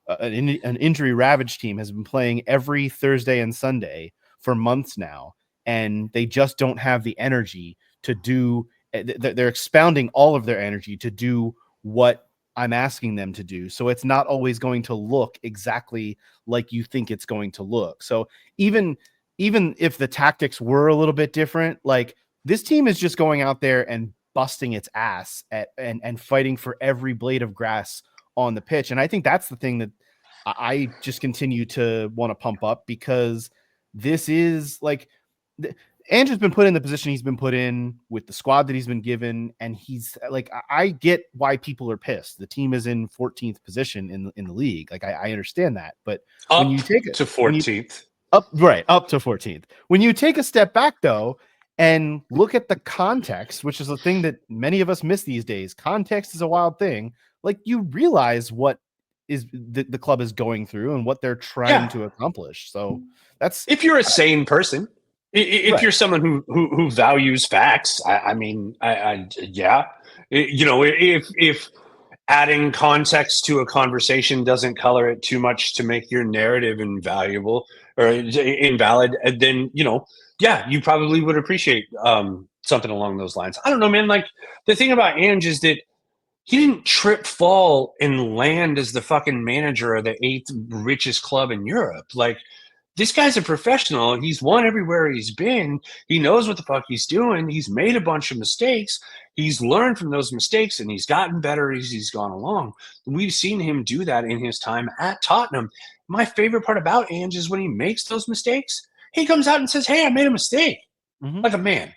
an injury-ravaged team has been playing every Thursday and Sunday for months now, and they just don't have the energy to do – they're expounding all of their energy to do what I'm asking them to do. So it's not always going to look exactly like you think it's going to look. So even if the tactics were a little bit different, like this team is just going out there and busting its ass and fighting for every blade of grass on the pitch. And I think that's the thing that I just continue to want to pump up, because this is like Andrew's been put in the position he's been put in with the squad that he's been given. And he's like, I get why people are pissed. The team is in 14th position in the league. Like I understand that, but when you take it to 14th, up to 14th, when you take a step back though, and look at the context, which is the thing that many of us miss these days. Context is a wild thing. Like, you realize what is the club is going through and what they're trying to accomplish. So that's, if you're a sane person, if you're someone who values facts, if adding context to a conversation doesn't color it too much to make your narrative invaluable or invalid, then you probably would appreciate something along those lines. I don't know, man. Like, the thing about Ange is that he didn't trip, fall, and land as the fucking manager of the 8th richest club in Europe. Like, this guy's a professional. He's won everywhere he's been. He knows what the fuck he's doing. He's made a bunch of mistakes. He's learned from those mistakes, and he's gotten better as he's gone along. We've seen him do that in his time at Tottenham. My favorite part about Ange is when he makes those mistakes, he comes out and says, "Hey, I made a mistake," like a man.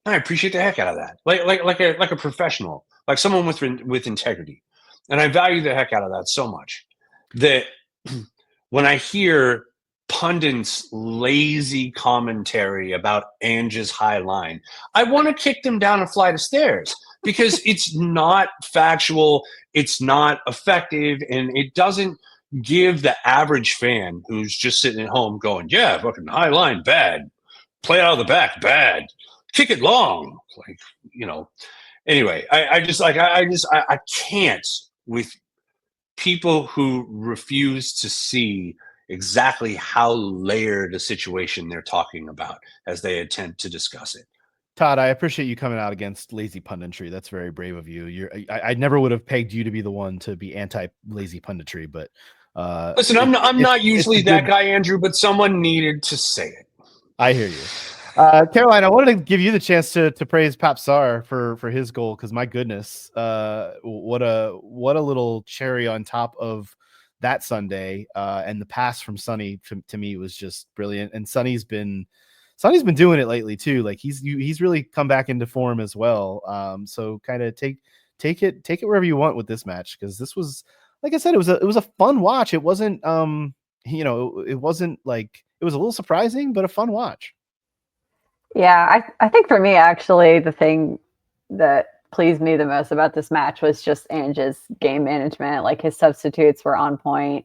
I appreciate the heck out of that, like a professional, like someone with integrity, and I value the heck out of that so much that when I hear pundits' lazy commentary about Ange's high line, I want to kick them down a flight of stairs, because it's not factual, it's not effective, and it doesn't give the average fan who's just sitting at home going, yeah, fucking high line, bad. Play out of the back, bad. Kick it long. Anyway, I can't with people who refuse to see exactly how layered a situation they're talking about as they attempt to discuss it. Todd, I appreciate you coming out against lazy punditry. That's very brave of you. I never would have pegged you to be the one to be anti-lazy punditry, but listen, I'm not usually that guy, Andrew, but someone needed to say it. I hear you. Caroline, I wanted to give you the chance to praise Pap Sarr for his goal, because my goodness, what a little cherry on top of that Sunday, and the pass from Sonny to me was just brilliant. And Sonny's been Sonny's been doing it lately too. Like he's really come back into form as well. So kind of take it wherever you want with this match, because this was, like I said, it was a fun watch. It wasn't it wasn't like, it was a little surprising, but a fun watch. Yeah, I think for me, actually, the thing that pleased me the most about this match was just Ange's game management. Like his substitutes were on point.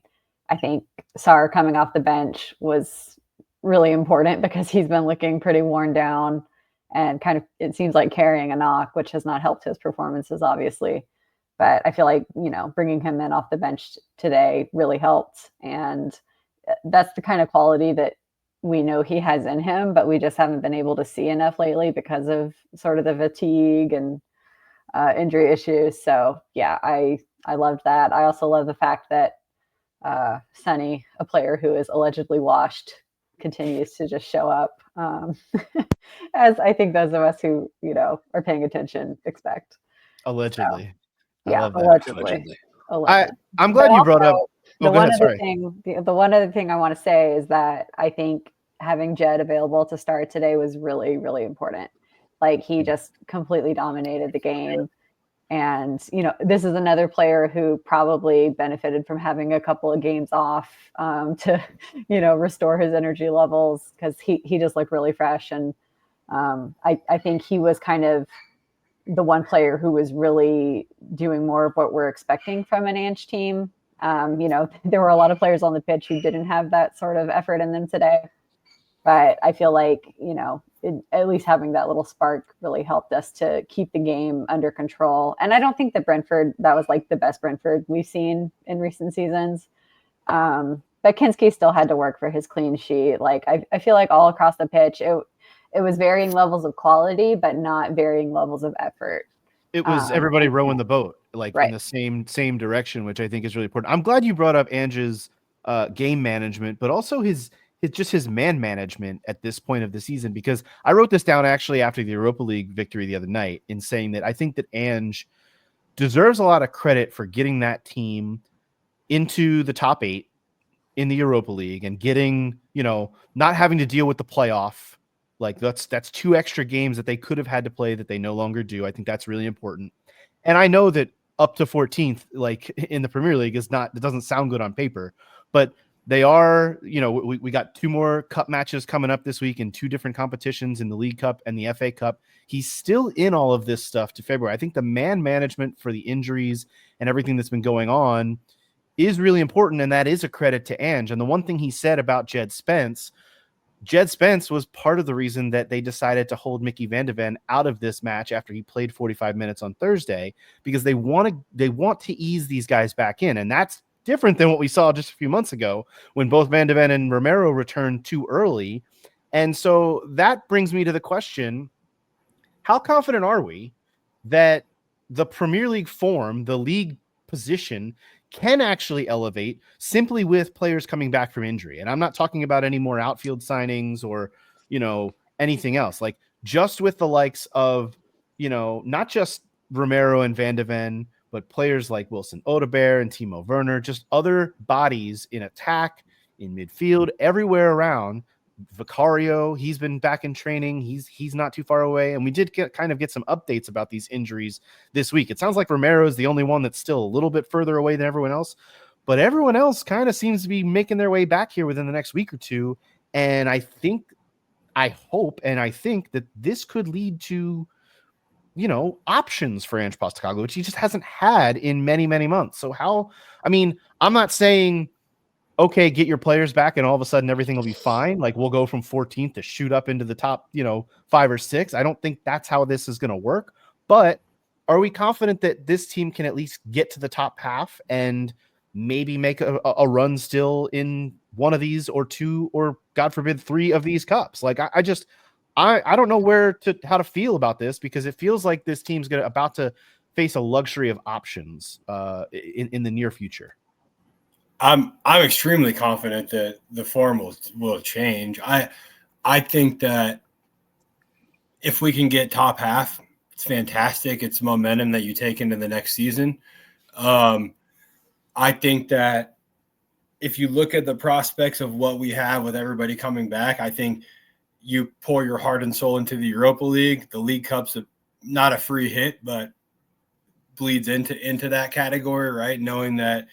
I think Sarr coming off the bench was really important because he's been looking pretty worn down and kind of, it seems like, carrying a knock, which has not helped his performances, obviously. But I feel like, bringing him in off the bench today really helped. And that's the kind of quality that we know he has in him, but we just haven't been able to see enough lately because of sort of the fatigue and injury issues. So yeah, I loved that. I also love the fact that Sonny, a player who is allegedly washed, continues to just show up, as I think those of us who are paying attention expect. Allegedly. So, yeah, Allegedly. I'm glad you brought up. The one other thing I want to say is that I think having Jed available to start today was really, really important. Like he just completely dominated the game. And, this is another player who probably benefited from having a couple of games off to, restore his energy levels, because he just looked really fresh. And I think he was kind of the one player who was really doing more of what we're expecting from an Ange team. There were a lot of players on the pitch who didn't have that sort of effort in them today. But I feel like, at least having that little spark really helped us to keep the game under control. And I don't think that that was like the best Brentford we've seen in recent seasons. But Kinski still had to work for his clean sheet. Like I feel like all across the pitch, it was varying levels of quality, but not varying levels of effort. It was everybody rowing the boat, like right. in the same direction, which I think is really important. I'm glad you brought up Ange's game management, but also his man management at this point of the season, because I wrote this down actually after the Europa League victory the other night, in saying that I think that Ange deserves a lot of credit for getting that team into the top 8 in the Europa League and getting, not having to deal with the playoff. Like that's 2 extra games that they could have had to play that they no longer do. I think that's really important. And I know that up to 14th, like in the Premier League, it doesn't sound good on paper, but they are, we got 2 more cup matches coming up this week in 2 different competitions, in the League Cup and the FA Cup. He's still in all of this stuff to February. I think the man management for the injuries and everything that's been going on is really important, and that is a credit to Ange. And the one thing he said about Jed Spence was part of the reason that they decided to hold Mickey van de Ven out of this match after he played 45 minutes on Thursday, because they want to ease these guys back in. And that's different than what we saw just a few months ago when both Van de Ven and Romero returned too early. And so that brings me to the question, how confident are we that the Premier League form, the league position, can actually elevate simply with players coming back from injury? And I'm not talking about any more outfield signings or, anything else. Like just with the likes of, not just Romero and Van de Ven, but players like Wilson Odobert and Timo Werner, just other bodies in attack, in midfield, everywhere around. Vicario, he's been back in training. He's not too far away. And we did get some updates about these injuries this week. It sounds like Romero is the only one that's still a little bit further away than everyone else, but everyone else kind of seems to be making their way back here within the next week or 2. And I hope that this could lead to, options for Ange Postecoglou, which he just hasn't had in many, many months. So I'm not saying, okay, get your players back and all of a sudden everything will be fine. Like we'll go from 14th to shoot up into the top, 5 or 6. I don't think that's how this is going to work. But are we confident that this team can at least get to the top half and maybe make a run still in one of these or 2 or God forbid 3 of these cups? Like I don't know how to feel about this, because it feels like this team's about to face a luxury of options in the near future. I'm extremely confident that the form will change. I think that if we can get top half, it's fantastic. It's momentum that you take into the next season. I think that if you look at the prospects of what we have with everybody coming back, I think you pour your heart and soul into the Europa League. The League Cup's not a free hit, but bleeds into that category, right? Knowing that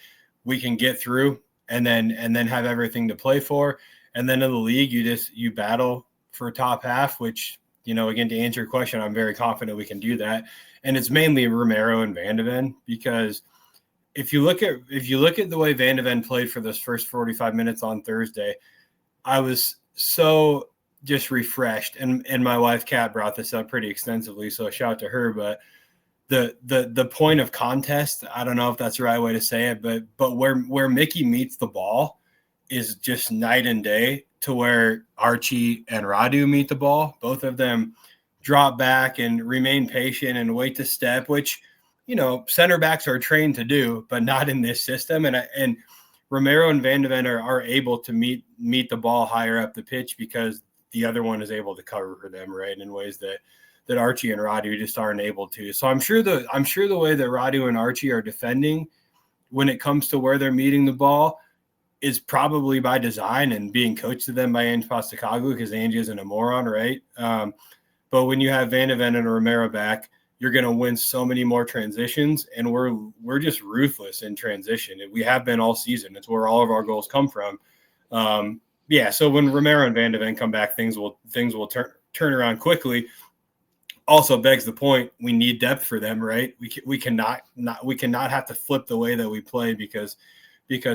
we can get through and then have everything to play for. And then in the league, you battle for top half, which, again, to answer your question, I'm very confident we can do that. And it's mainly Romero and Van de Ven, because if you look at the way Van de Ven played for those first 45 minutes on Thursday, I was so just refreshed. And my wife Kat brought this up pretty extensively, so a shout out to her. But the point of contest, I don't know if that's the right way to say it, but where Mickey meets the ball is just night and day to where Archie and Radu meet the ball. Both of them drop back and remain patient and wait to step, which, center backs are trained to do, but not in this system. And Romero and Van de Ven are able to meet the ball higher up the pitch because the other one is able to cover for them, right, in ways that Archie and Radu just aren't able to. So I'm sure the way that Radu and Archie are defending when it comes to where they're meeting the ball is probably by design and being coached to them by Ange Postecoglou, because Ange isn't a moron, right? But when you have Van de Ven and Romero back, you're going to win so many more transitions, and we're just ruthless in transition. We have been all season. It's where all of our goals come from. So when Romero and Van de Ven come back, things will turn around quickly. Also begs the point, we need depth for them, right? We cannot have to flip the way that we play because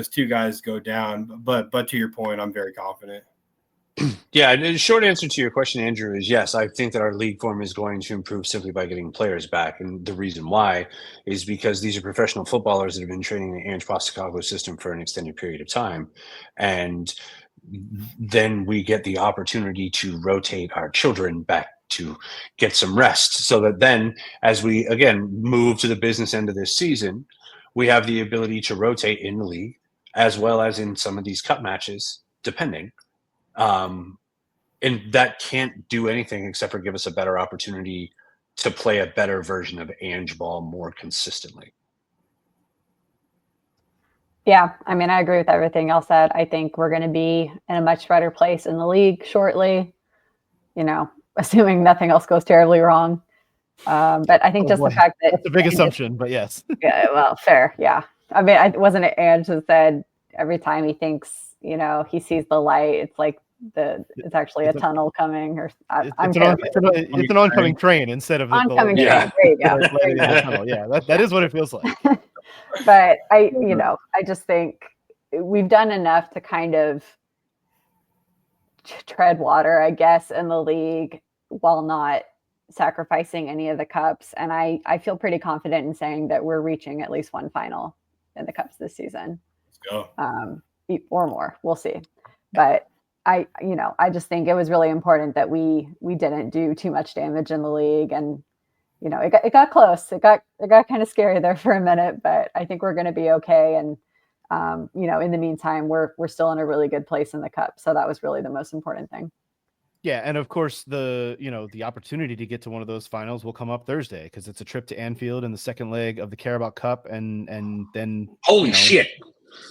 two guys go down. But to your point, I'm very confident. Yeah, the short answer to your question, Andrew, is yes. I think that our league form is going to improve simply by getting players back. And the reason why is because these are professional footballers that have been training the Ange Postecoglou system for an extended period of time. And then we get the opportunity to rotate our children back to get some rest, so that then as we again move to the business end of this season, we have the ability to rotate in the league as well as in some of these cup matches, depending. And that can't do anything except for give us a better opportunity to play a better version of Ange ball more consistently. Yeah, I mean, I agree with everything else said. I think we're going to be in a much better place in the league shortly, assuming nothing else goes terribly wrong. But I think the fact that that's a big assumption, but yes. Yeah, well, fair. Yeah. I mean, wasn't it Ange that said every time he thinks, he sees the light, it's like it's actually a tunnel coming, or it's an oncoming train instead of oncoming train. There you go. Tunnel. Yeah, that is what it feels like. But I just think we've done enough to kind of tread water, I guess, in the league while not sacrificing any of the cups. And I feel pretty confident in saying that we're reaching at least one final in the cups this season. Let's go. Or more. We'll see. But I just think it was really important that we didn't do too much damage in the league. And, it got close. It got kind of scary there for a minute, but I think we're going to be okay. And, in the meantime, we're still in a really good place in the cup. So that was really the most important thing. Yeah, and of course the opportunity to get to one of those finals will come up Thursday, because it's a trip to Anfield in the second leg of the Carabao Cup, and then holy shit.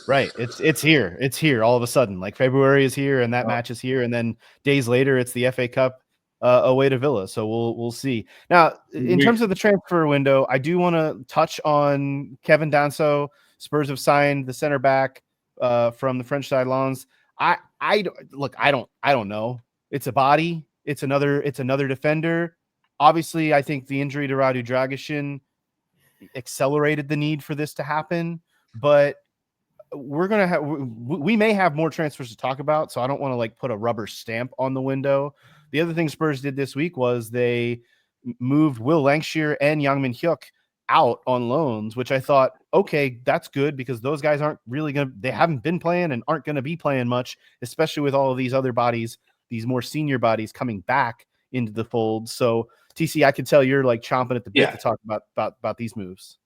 Right, it's here all of a sudden. Like February is here, and that match is here, and then days later it's the FA Cup away to Villa. So we'll see. Now, in terms of the transfer window, I do want to touch on Kevin Danso. Spurs have signed the center back from the French side Lens. I don't know. It's a body. It's another defender. Obviously, I think the injury to Radu Dragusin accelerated the need for this to happen, but we may have more transfers to talk about, so I don't want to put a rubber stamp on the window. The other thing Spurs did this week was they moved Will Lancashire and Youngmin Hyuk out on loans, which I thought, okay, that's good, because those guys they haven't been playing and aren't going to be playing much, especially with all of these other bodies, these more senior bodies coming back into the fold. So TC, I can tell you're chomping at the bit to talk about these moves.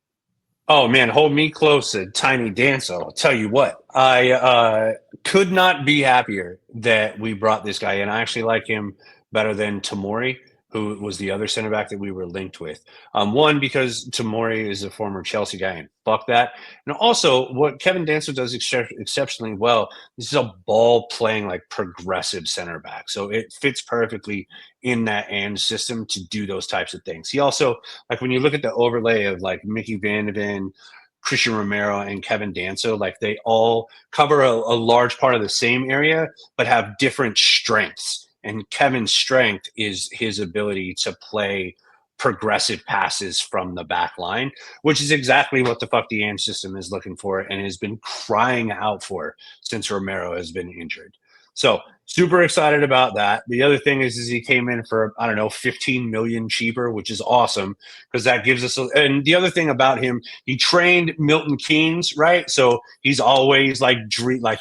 Oh man, hold me close, Tiny Dancer. I'll tell you what, I could not be happier that we brought this guy in. I actually like him better than Tomori, who was the other center back that we were linked with. One, because Tomori is a former Chelsea guy, and fuck that. And also, what Kevin Danso does exceptionally well, this is a ball-playing, like, progressive center back. So it fits perfectly in that and system to do those types of things. He also, like, when you look at the overlay of, like, Mickey Van de Ven, Christian Romero, and Kevin Danso, like, they all cover a large part of the same area, but have different strengths. And Kevin's strength is his ability to play progressive passes from the back line, which is exactly what the fuck the Ange system is looking for and has been crying out for since Romero has been injured. So super excited about that. The other thing is he came in for, I don't know, 15 million cheaper, which is awesome because that gives us and the other thing about him, he trained Milton Keynes, right? So he's always like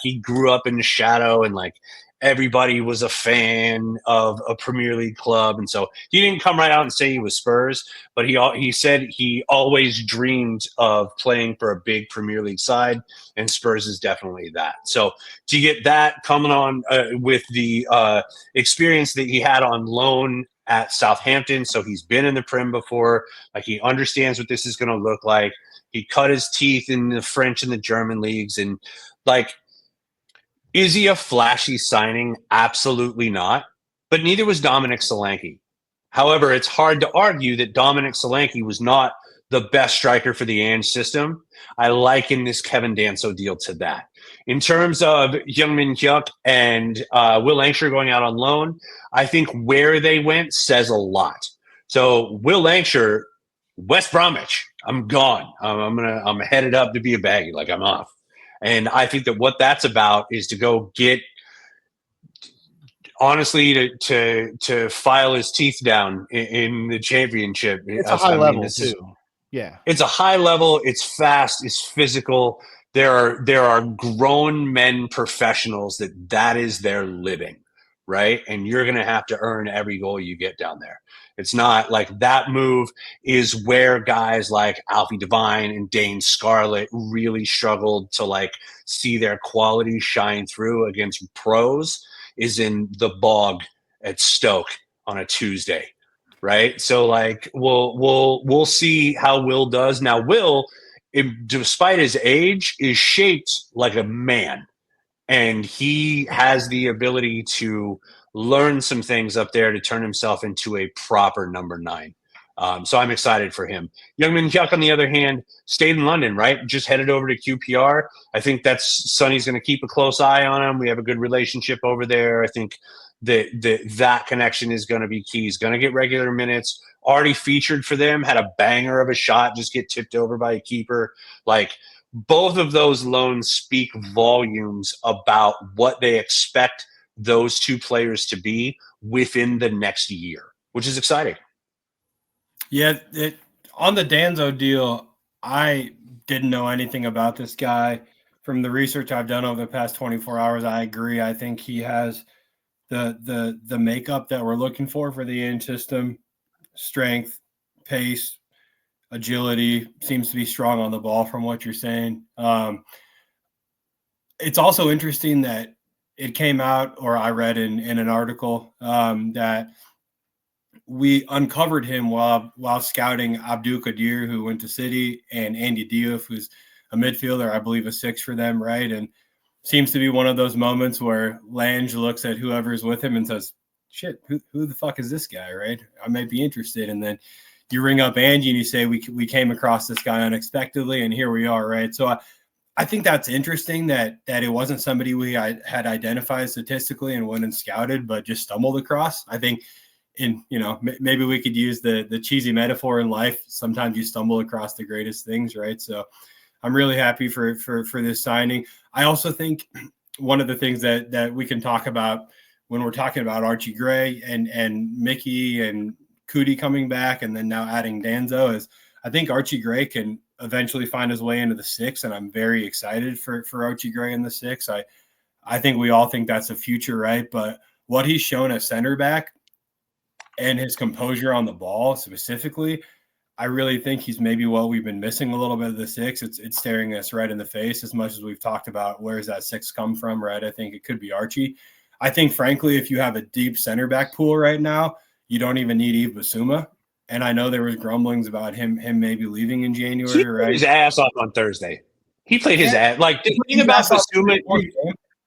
he grew up in the shadow and like everybody was a fan of a Premier League club. And so he didn't come right out and say he was Spurs, but he said he always dreamed of playing for a big Premier League side, and Spurs is definitely that. So to get that coming on with the experience that he had on loan at Southampton, so he's been in the Prem before, like he understands what this is going to look like. He cut his teeth in the French and the German leagues, and like, is he a flashy signing? Absolutely not. But neither was Dominic Solanke. However, it's hard to argue that Dominic Solanke was not the best striker for the Ange system. I liken this Kevin Danso deal to that. In terms of Youngmin Hyuk and Will Langsher going out on loan, I think where they went says a lot. So Will Langsher, West Bromwich, I'm gone. I'm headed up to be a baggy, like I'm off. And I think that what that's about is to go get, honestly, to file his teeth down in the championship. It's a high level too. Yeah, it's a high level. It's fast. It's physical. There are grown men professionals that is their living, right? And you're going to have to earn every goal you get down there. It's not like that move is where guys like Alfie Devine and Dane Scarlett really struggled to like see their quality shine through against pros, is in the bog at Stoke on a Tuesday, right? So like we'll see how Will does. Now Will, despite his age, is shaped like a man, and he has the ability to learn some things up there to turn himself into a proper number 9. So I'm excited for him. Youngmin Hyuk, on the other hand, stayed in London, right? Just headed over to QPR. I think that's Sonny's going to keep a close eye on him. We have a good relationship over there. I think that connection is going to be key. He's going to get regular minutes. Already featured for them, had a banger of a shot, just get tipped over by a keeper. Like, both of those loans speak volumes about what they expect those two players to be within the next year, which is exciting. Yeah, on the Danzo deal, I didn't know anything about this guy. From the research I've done over the past 24 hours, I agree. I think he has the makeup that we're looking for the Ange system: strength, pace, agility. Seems to be strong on the ball from what you're saying. It's also interesting that it came out, or I read in an article, that we uncovered him while scouting Abdul Qadir, who went to City, and Andy Diouf, who's a midfielder, I believe a 6 for them, right? And seems to be one of those moments where Lange looks at whoever's with him and says, shit, who the fuck is this guy, right? I might be interested. And then you ring up Angie and you say, we came across this guy unexpectedly, and here we are, right? So I think that's interesting that it wasn't somebody we had identified statistically and went and scouted, but just stumbled across. I think maybe we could use the cheesy metaphor in life. Sometimes you stumble across the greatest things, right? So I'm really happy for this signing. I also think one of the things that we can talk about when we're talking about Archie Gray and Mickey and Cootie coming back, and then now adding Danzo, is I think Archie Gray can eventually find his way into the 6, and I'm very excited for Archie Gray in the 6. I think we all think that's the future, right? But what he's shown at center back and his composure on the ball specifically, I really think he's maybe what we've been missing a little bit of the 6. It's staring us right in the face as much as we've talked about where's that 6 come from, right? I think it could be Archie. I think, frankly, if you have a deep center back pool right now, you don't even need Yves Bissouma. And I know there was grumblings about him maybe leaving in January, He right? played his ass off on Thursday. He played his ass. Like, the thing about Bissouma,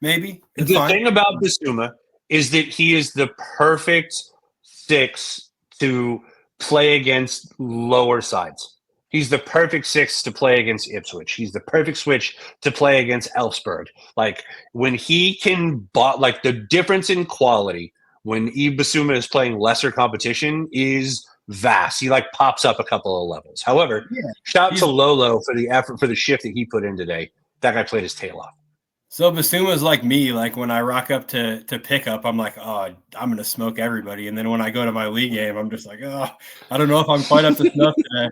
maybe it's the fine. thing about Bissouma is that he is the perfect 6 to play against lower sides. He's the perfect 6 to play against Ipswich. He's the perfect switch to play against Elfsborg. Like, when he can, like, the difference in quality when Yves Bissouma is playing lesser competition is vast. He, like, pops up a couple of levels. However, shout out to Lolo for the effort, for the shift that he put in today. That guy played his tail off. So Basuma's like me. Like, when I rock up to pickup, I'm like, oh, I'm going to smoke everybody. And then when I go to my league game, I'm just like, oh, I don't know if I'm quite up to snuff today.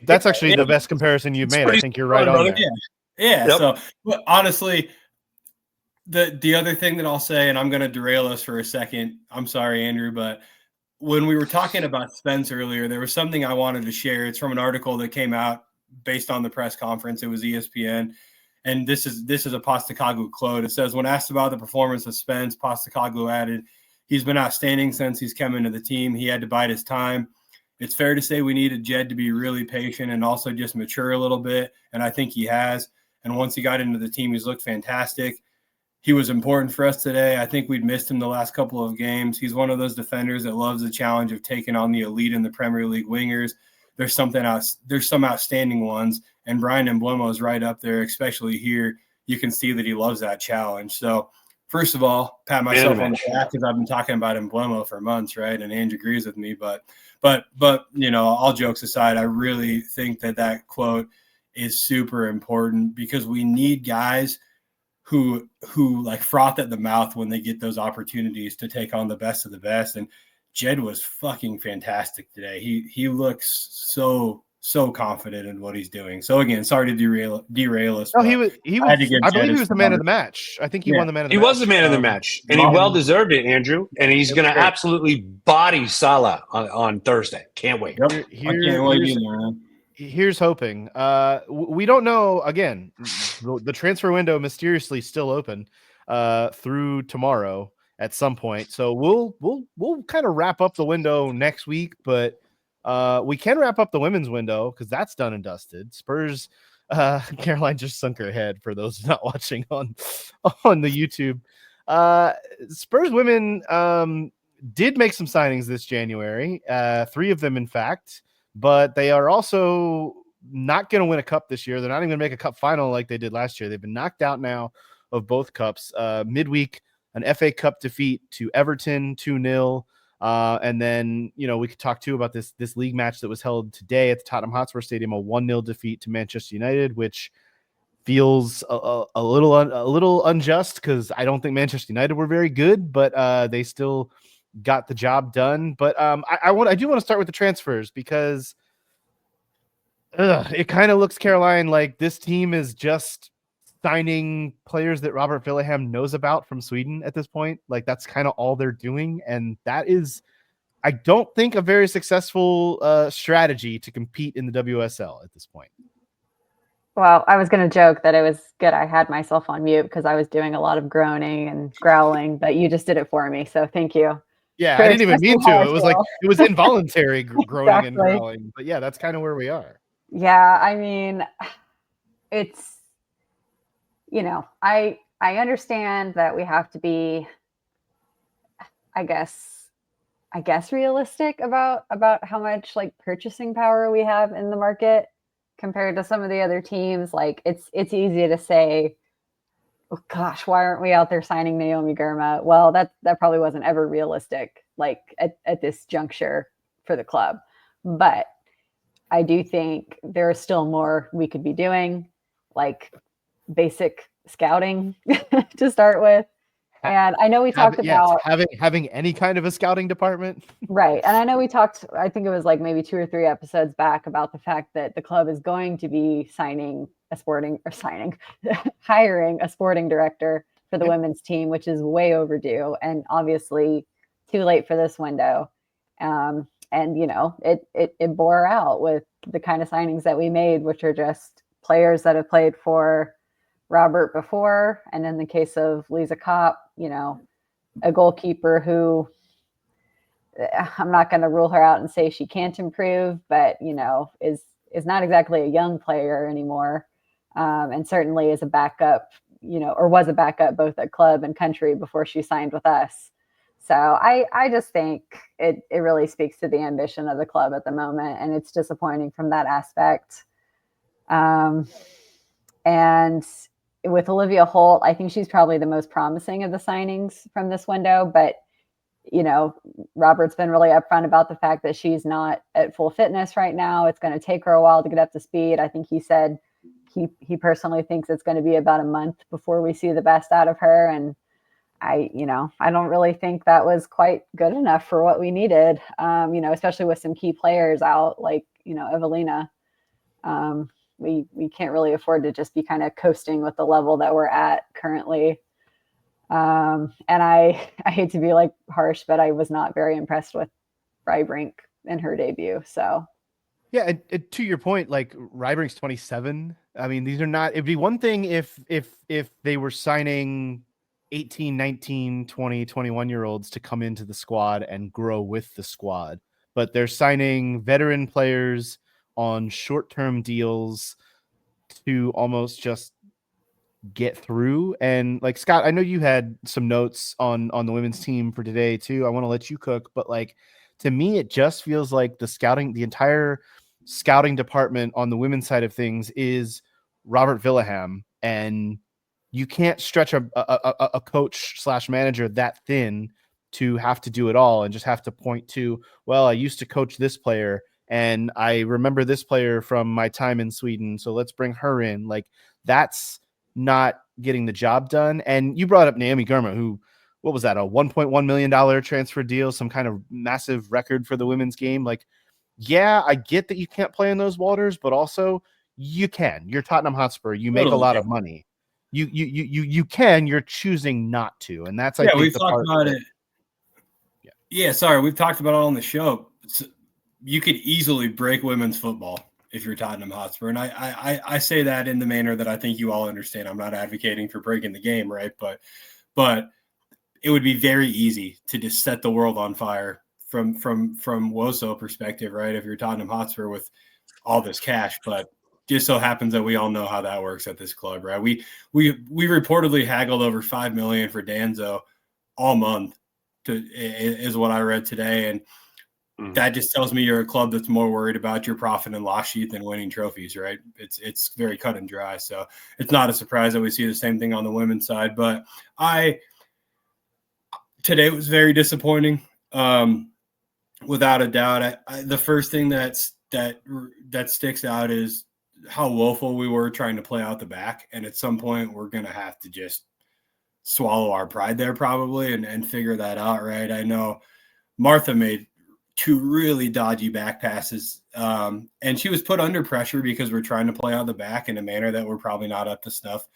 That's actually the best comparison you've made. I think you're right on there. Yeah. Yep. So, but honestly, the other thing that I'll say, and I'm going to derail us for a second. I'm sorry, Andrew, but when we were talking about Spence earlier, there was something I wanted to share. It's from an article that came out based on the press conference. It was ESPN. And this is a Postecoglou quote. It says, when asked about the performance of Spence, Postecoglou added, he's been outstanding since he's come into the team. He had to bide his time. It's fair to say we needed Jed to be really patient and also just mature a little bit. And I think he has. And once he got into the team, he's looked fantastic. He was important for us today. I think we'd missed him the last couple of games. He's one of those defenders that loves the challenge of taking on the elite in the Premier League wingers. There's some outstanding ones, and Brian Mbeumo is right up there, especially here. You can see that he loves that challenge. So, first of all, pat myself on the back because I've been talking about Mbeumo for months, right? And Andrew agrees with me. But you know, all jokes aside, I really think that quote is super important because we need guys who like froth at the mouth when they get those opportunities to take on the best of the best. And Jed was fucking fantastic today. He looks so confident in what he's doing. So again, sorry to derail us. No, he was. I believe he was the man of the match. I think he won the man of the match. He was the man of the match, and he well deserved it, Andrew. And he's going to absolutely body Salah on Thursday. Can't wait. Yep. Here's hoping. We don't know. Again, the transfer window mysteriously still open through tomorrow at some point. So we'll kind of wrap up the window next week, but we can wrap up the women's window because that's done and dusted. Spurs, Caroline just sunk her head for those not watching on the YouTube. Spurs women did make some signings this January, 3 of them, in fact, but they are also not going to win a cup this year. They're not even going to make a cup final like they did last year. They've been knocked out now of both cups. Midweek, an FA Cup defeat to Everton, 2-0. And then, you know, we could talk too about this league match that was held today at the Tottenham Hotspur Stadium, a 1-0 defeat to Manchester United, which feels a little unjust because I don't think Manchester United were very good, but they still got the job done. But I do want to start with the transfers because it kind of looks, Caroline, like this team is just signing players that Robert Villeham knows about from Sweden at this point. Like, that's kind of all they're doing. And that is, I don't think, a very successful strategy to compete in the WSL at this point. Well, I was going to joke that it was good I had myself on mute because I was doing a lot of groaning and growling, but you just did it for me. So thank you. Yeah, I didn't even mean to. It was like, it was involuntary groaning and growling. But yeah, that's kind of where we are. Yeah, I mean, it's, you know, I understand that we have to be, I guess realistic about how much like purchasing power we have in the market compared to some of the other teams. Like it's easy to say, oh gosh, why aren't we out there signing Naomi Girma? Well, that probably wasn't ever realistic, like at this juncture for the club. But I do think there is still more we could be doing, like basic scouting to start with. And I know we talked about having any kind of a scouting department. Right. And I know we talked, I think it was like maybe 2 or 3 episodes back about the fact that the club is going to be hiring a sporting director for the women's team, which is way overdue and obviously too late for this window. And, you know, it bore out with the kind of signings that we made, which are just players that have played for Robert before. And in the case of Lisa Kopp, you know, a goalkeeper who I'm not going to rule her out and say she can't improve, but is not exactly a young player anymore, and certainly is a backup, or was a backup both at club and country before she signed with us. So I just think it really speaks to the ambition of the club at the moment, and it's disappointing from that aspect. And with Olivia Holt, I think she's probably the most promising of the signings from this window, but Robert's been really upfront about the fact that she's not at full fitness right now. It's going to take her a while to get up to speed. I think he said he personally thinks it's going to be about a month before we see the best out of her. And I don't really think that was quite good enough for what we needed, especially with some key players out like, Evelina. We can't really afford to just be kind of coasting with the level that we're at currently. And I hate to be like harsh, but I was not very impressed with Rybrink in her debut. So yeah, and to your point, like Rybrink's 27. I mean, these are not. It'd be one thing if they were signing 18, 19, 20, 21-year-olds to come into the squad and grow with the squad, but they're signing veteran players on short-term deals to almost just get through. And like Scott, I know you had some notes on the women's team for today too. I want to let you cook, but like to me, it just feels like the entire scouting department on the women's side of things is Robert Villaham, and you can't stretch a coach / manager that thin to have to do it all and just have to point to, well, I used to coach this player and I remember this player from my time in Sweden, so let's bring her in. Like that's not getting the job done. And you brought up Naomi Girma, who, what was that, a $1.1 million transfer deal, some kind of massive record for the women's game. Like, yeah, I get that you can't play in those waters, but also you can. You're Tottenham Hotspur. You make a lot of money. You can. You're choosing not to, and that's I think we've the talked part about that, it. Yeah, sorry, we've talked about it on the show. You could easily break women's football if you're Tottenham Hotspur. And I say that in the manner that I think you all understand. I'm not advocating for breaking the game, right? But it would be very easy to just set the world on fire from WOSO perspective, right? If you're Tottenham Hotspur with all this cash, but just so happens that we all know how that works at this club, right? We reportedly haggled over $5 million for Danzo all month, is what I read today. And that just tells me you're a club that's more worried about your profit and loss sheet than winning trophies, right? It's very cut and dry. So it's not a surprise that we see the same thing on the women's side. But today was very disappointing, without a doubt. The first thing that sticks out is how woeful we were trying to play out the back. And at some point, we're going to have to just swallow our pride there probably and figure that out, right? I know Martha made 2 really dodgy back passes, and she was put under pressure because we're trying to play out the back in a manner that we're probably not up to snuff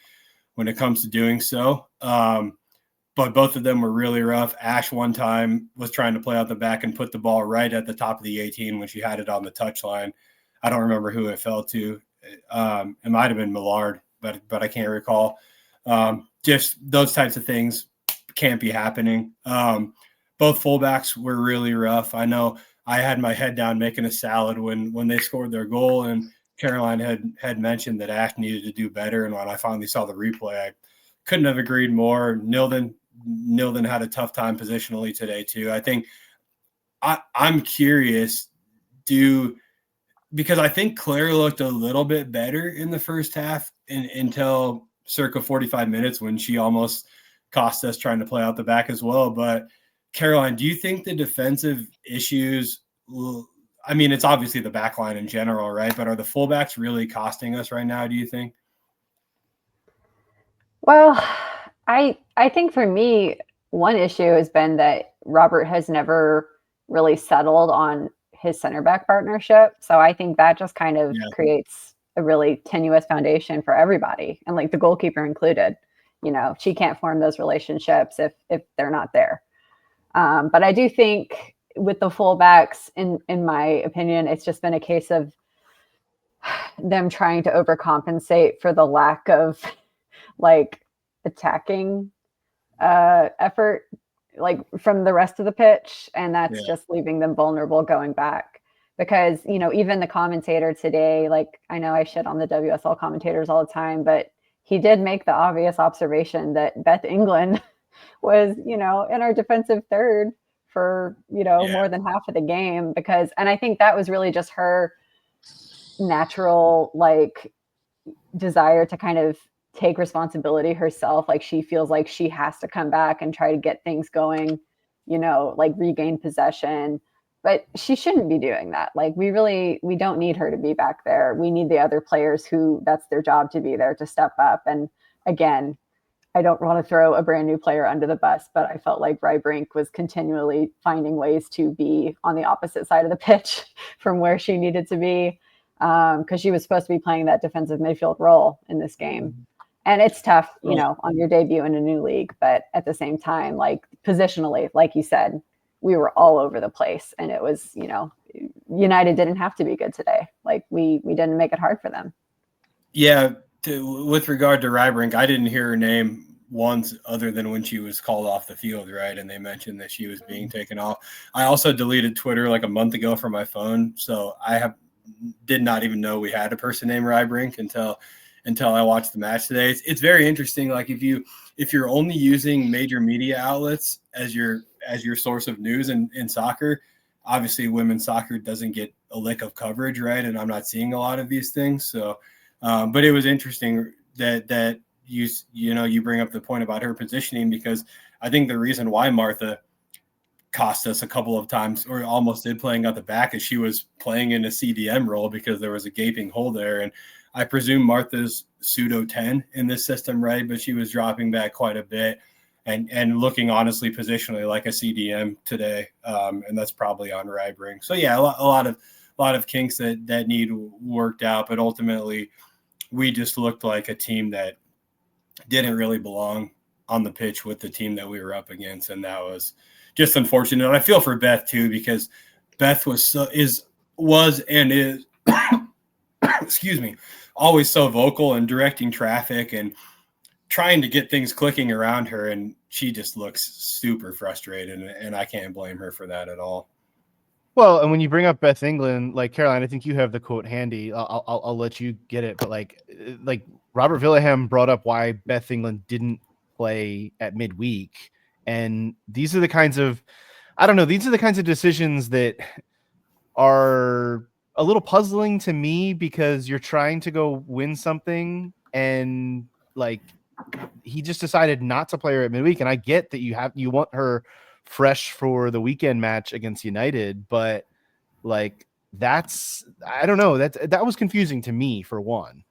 when it comes to doing so. But both of them were really rough. Ash one time was trying to play out the back and put the ball right at the top of the 18 when she had it on the touchline. I don't remember who it fell to. It might have been Millard, but I can't recall. Just those types of things can't be happening. Both fullbacks were really rough. I know I had my head down making a salad when they scored their goal, and Caroline had mentioned that Ash needed to do better. And when I finally saw the replay, I couldn't have agreed more. Nilden had a tough time positionally today too. I think I'm curious, because I think Claire looked a little bit better in the first half until circa 45 minutes when she almost cost us trying to play out the back as well. But Caroline, do you think the defensive issues I mean, it's obviously the back line in general, right? But are the fullbacks really costing us right now, do you think? Well, I think for me, one issue has been that Robert has never really settled on his center back partnership. So I think that just kind of creates a really tenuous foundation for everybody, and like the goalkeeper included. She can't form those relationships if they're not there. But I do think with the fullbacks, in my opinion, it's just been a case of them trying to overcompensate for the lack of like attacking effort like from the rest of the pitch, and that's Yeah. just leaving them vulnerable going back. Because, you know, even the commentator today, like, I know I shit on the WSL commentators all the time, but he did make the obvious observation that Beth England was, you know, in our defensive third for, you know, Yeah. more than half of the game. Because, and I think that was really just her natural, like, desire to kind of take responsibility herself. Like, she feels like she has to come back and try to get things going, you know, like regain possession. But she shouldn't be doing that. Like, we don't need her to be back there. We need the other players who that's their job to be there to step up. And again, I don't want to throw a brand new player under the bus, but I felt like Brink was continually finding ways to be on the opposite side of the pitch from where she needed to be, because she was supposed to be playing that defensive midfield role in this game. And it's tough, you know, on your debut in a new league, but at the same time, like positionally, like you said, we were all over the place, and it was, you know, United didn't have to be good today. Like we didn't make it hard for them. Yeah. With regard to Rybrink, I didn't hear her name once other than when she was called off the field, right? And they mentioned that she was being taken off. I also deleted Twitter like a month ago from my phone, so did not even know we had a person named Rybrink until I watched the match today. It's very interesting. Like if you're only using major media outlets as your source of news in soccer, obviously women's soccer doesn't get a lick of coverage, right? And I'm not seeing a lot of these things, so. But it was interesting that you bring up the point about her positioning, because I think the reason why Martha cost us a couple of times, or almost did, playing out the back, is she was playing in a CDM role because there was a gaping hole there. And I presume Martha's pseudo 10 in this system, right? But she was dropping back quite a bit and looking honestly positionally like a CDM today. And that's probably on Rybrink. So yeah, a lot of kinks that need worked out, but ultimately we just looked like a team that didn't really belong on the pitch with the team that we were up against. And that was just unfortunate. And I feel for Beth too, because Beth was and is, excuse me, always so vocal and directing traffic and trying to get things clicking around her. And she just looks super frustrated, and I can't blame her for that at all. Well, and when you bring up Beth England, like Caroline, I think you have the quote handy. I'll let you get it, but like Robert Villaham brought up why Beth England didn't play at midweek, and these are the kinds of decisions that are a little puzzling to me, because you're trying to go win something, and like he just decided not to play her at midweek. And I get that you want her fresh for the weekend match against United, but like I don't know, that was confusing to me, for one.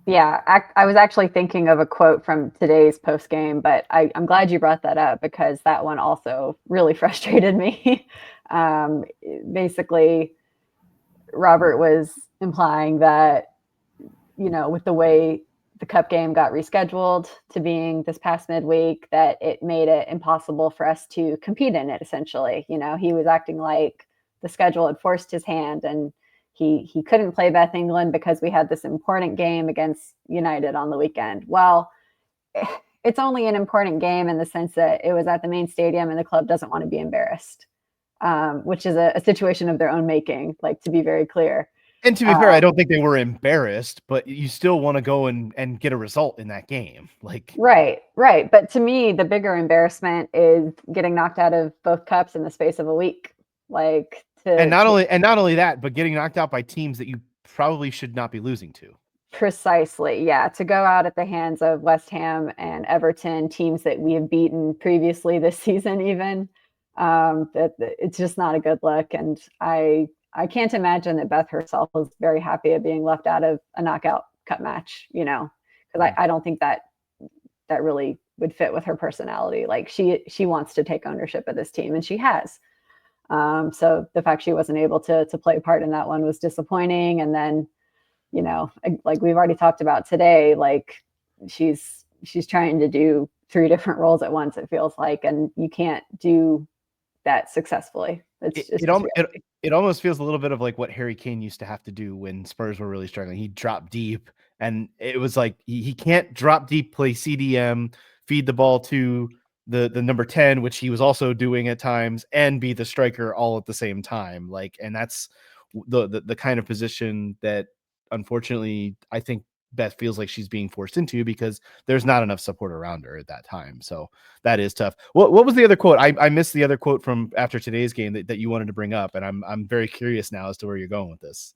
Yeah, I was actually thinking of a quote from today's post game, but I'm glad you brought that up, because that one also really frustrated me. Basically, Robert was implying that, you know, with the way the cup game got rescheduled to being this past midweek, that it made it impossible for us to compete in it, essentially. You know, he was acting like the schedule had forced his hand, and he couldn't play Beth England because we had this important game against United on the weekend. Well, it's only an important game in the sense that it was at the main stadium and the club doesn't want to be embarrassed, which is a situation of their own making, like, to be very clear. And to be fair, I don't think they were embarrassed, but you still want to go and get a result in that game. Like, right. But to me, the bigger embarrassment is getting knocked out of both cups in the space of a week. Like, not only that, but getting knocked out by teams that you probably should not be losing to. Precisely. Yeah. To go out at the hands of West Ham and Everton, teams that we have beaten previously this season, even, that it's just not a good look. And I can't imagine that Beth herself was very happy at being left out of a knockout cup match, you know, because I don't think that really would fit with her personality. Like, she wants to take ownership of this team, and she has. So the fact she wasn't able to play a part in that one was disappointing. And then, you know, like we've already talked about today, like she's trying to do 3 different roles at once, it feels like, and you can't do that successfully. It almost feels a little bit of like what Harry Kane used to have to do when Spurs were really struggling. He dropped deep, and it was like he can't drop deep, play CDM, feed the ball to the number 10, which he was also doing at times, and be the striker all at the same time. Like, and that's the kind of position that unfortunately I think Beth feels like she's being forced into because there's not enough support around her at that time. So that is tough. What was the other quote? I missed the other quote from after today's game that you wanted to bring up, and I'm very curious now as to where you're going with this.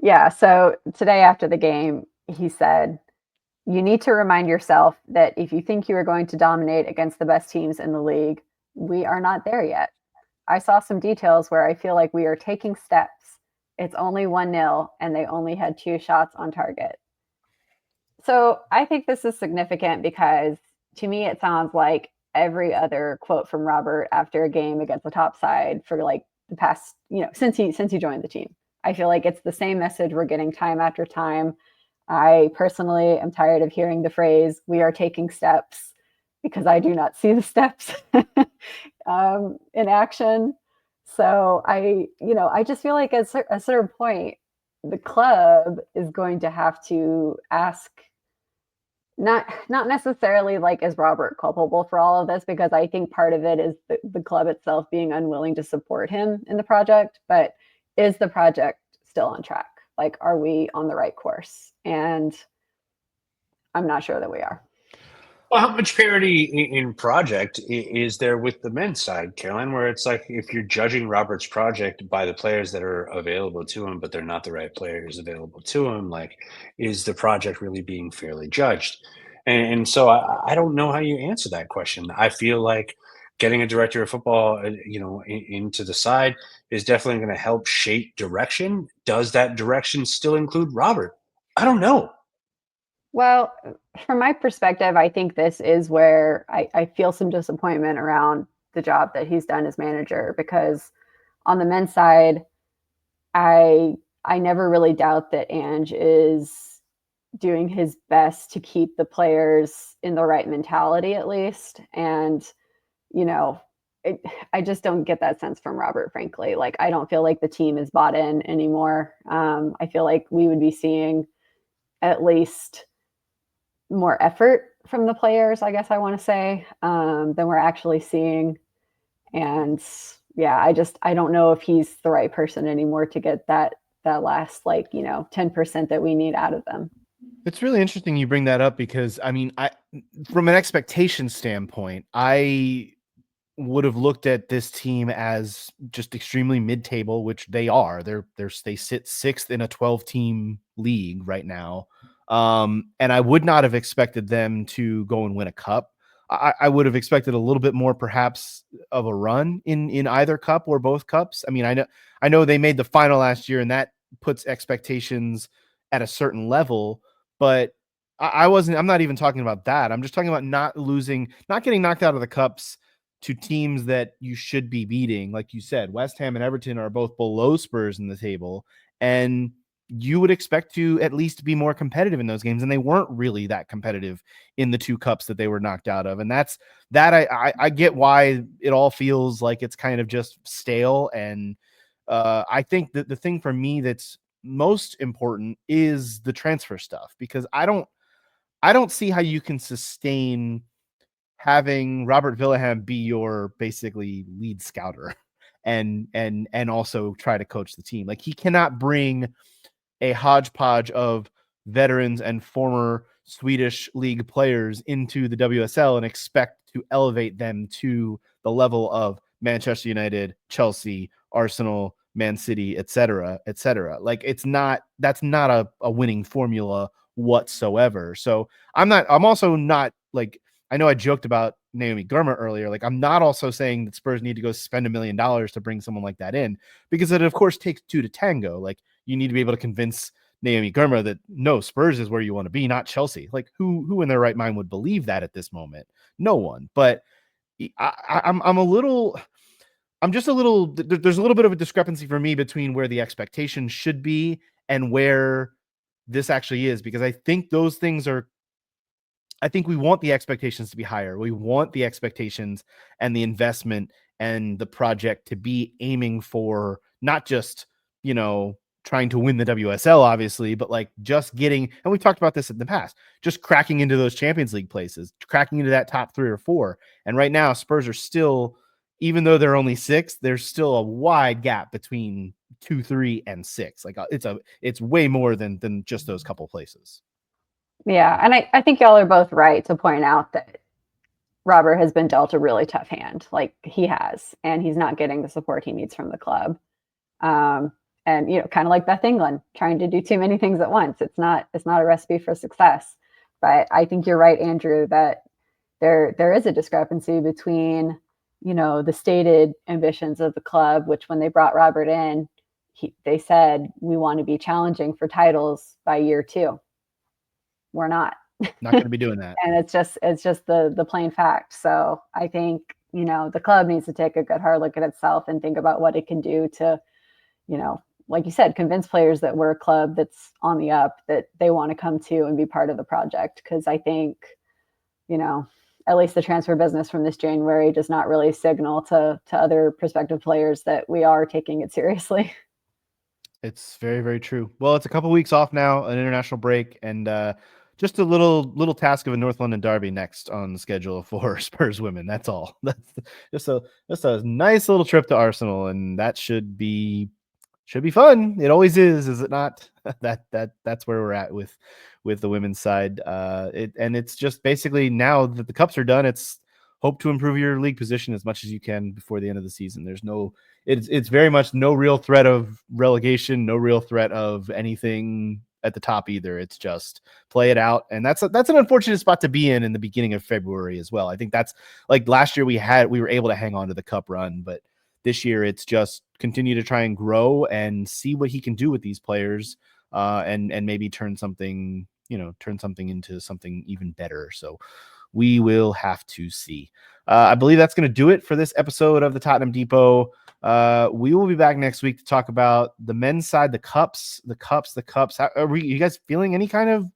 Yeah. So today after the game, he said, "You need to remind yourself that if you think you are going to dominate against the best teams in the league, we are not there yet. I saw some details where I feel like we are taking steps. It's only 1-0 and they only had 2 shots on target." So I think this is significant because to me, it sounds like every other quote from Robert after a game against the top side for like the past, since he joined the team. I feel like it's the same message we're getting time after time. I personally am tired of hearing the phrase, "we are taking steps," because I do not see the steps in action. So I just feel like at a certain point, the club is going to have to ask, not necessarily like, is Robert culpable for all of this? Because I think part of it is the club itself being unwilling to support him in the project, but is the project still on track? Like, are we on the right course? And I'm not sure that we are. Well, how much parity in project is there with the men's side, Caroline, where it's like if you're judging Robert's project by the players that are available to him, but they're not the right players available to him, like, is the project really being fairly judged? And so I don't know how you answer that question. I feel like getting a director of football, into the side is definitely going to help shape direction. Does that direction still include Robert? I don't know. Well, from my perspective, I think this is where I feel some disappointment around the job that he's done as manager, because on the men's side, I never really doubt that Ange is doing his best to keep the players in the right mentality, at least. And, I just don't get that sense from Robert, frankly. Like, I don't feel like the team is bought in anymore. I feel like we would be seeing at least more effort from the players, I guess I want to say, than we're actually seeing. And yeah, I don't know if he's the right person anymore to get that last 10% that we need out of them. It's really interesting you bring that up because from an expectation standpoint, I would have looked at this team as just extremely mid-table, which they are. They sit 6th in a 12-team league right now. And I would not have expected them to go and win a cup. I would have expected a little bit more, perhaps, of a run in either cup or both cups. I know they made the final last year, and that puts expectations at a certain level, but I'm not even talking about that. I'm just talking about not getting knocked out of the cups to teams that you should be beating. Like you said, West Ham and Everton are both below Spurs in the table, and you would expect to at least be more competitive in those games, and they weren't really that competitive in the 2 cups that they were knocked out of. And I get why it all feels like it's kind of just stale. And I think that the thing for me that's most important is the transfer stuff, because I don't see how you can sustain having Robert Villaham be your basically lead scouter and also try to coach the team. Like, he cannot bring a hodgepodge of veterans and former Swedish league players into the WSL and expect to elevate them to the level of Manchester United, Chelsea, Arsenal, Man City, etc. Like, that's not a winning formula whatsoever. So I'm also not, like, I know I joked about Naomi Gurma earlier. Like, I'm not also saying that Spurs need to go spend $1 million to bring someone like that in, because it, of course, takes 2 to tango. Like, you need to be able to convince Naomi Gurma that, no, Spurs is where you want to be, not Chelsea. Like, who in their right mind would believe that at this moment? No one. But I'm just a little, there's a little bit of a discrepancy for me between where the expectation should be and where this actually is, because I think those things are, I think we want the expectations to be higher. We want the expectations and the investment and the project to be aiming for not just, trying to win the WSL, obviously, but like just getting, and we've talked about this in the past, just cracking into those Champions League places, cracking into that top 3 or 4. And right now, Spurs are still, even though they're only 6th, there's still a wide gap between 2, 3, and 6. Like it's way more than just those couple places. Yeah, and I think y'all are both right to point out that Robert has been dealt a really tough hand. Like he has, and he's not getting the support he needs from the club. And kind of like Beth England, trying to do too many things at once. It's not a recipe for success. But I think you're right, Andrew, that there is a discrepancy between, the stated ambitions of the club, which when they brought Robert in, they said we want to be challenging for titles by year 2. We're not. Not going to be doing that. And it's just the plain fact. So I think, the club needs to take a good hard look at itself and think about what it can do to, like you said, convince players that we're a club that's on the up, that they want to come to and be part of the project. Because I think, at least the transfer business from this January does not really signal to other prospective players that we are taking it seriously. It's very, very true. Well, it's a couple weeks off now, an international break, and just a little task of a North London derby next on the schedule for Spurs Women. That's all. That's just a nice little trip to Arsenal, and that should be fun. It always is it not? That's where we're at with the women's side. It's just basically now that the cups are done, it's hope to improve your league position as much as you can before the end of the season. It's very much no real threat of relegation, no real threat of anything at the top either. It's just play it out, and that's an unfortunate spot to be in the beginning of February as well. I think that's like last year we were able to hang on to the cup run, but this year it's just continue to try and grow and see what he can do with these players, and maybe turn something into something even better. So we will have to see. I believe that's going to do it for this episode of the Tottenham Depot. We will be back next week to talk about the men's side, the cups. Are you guys feeling any kind of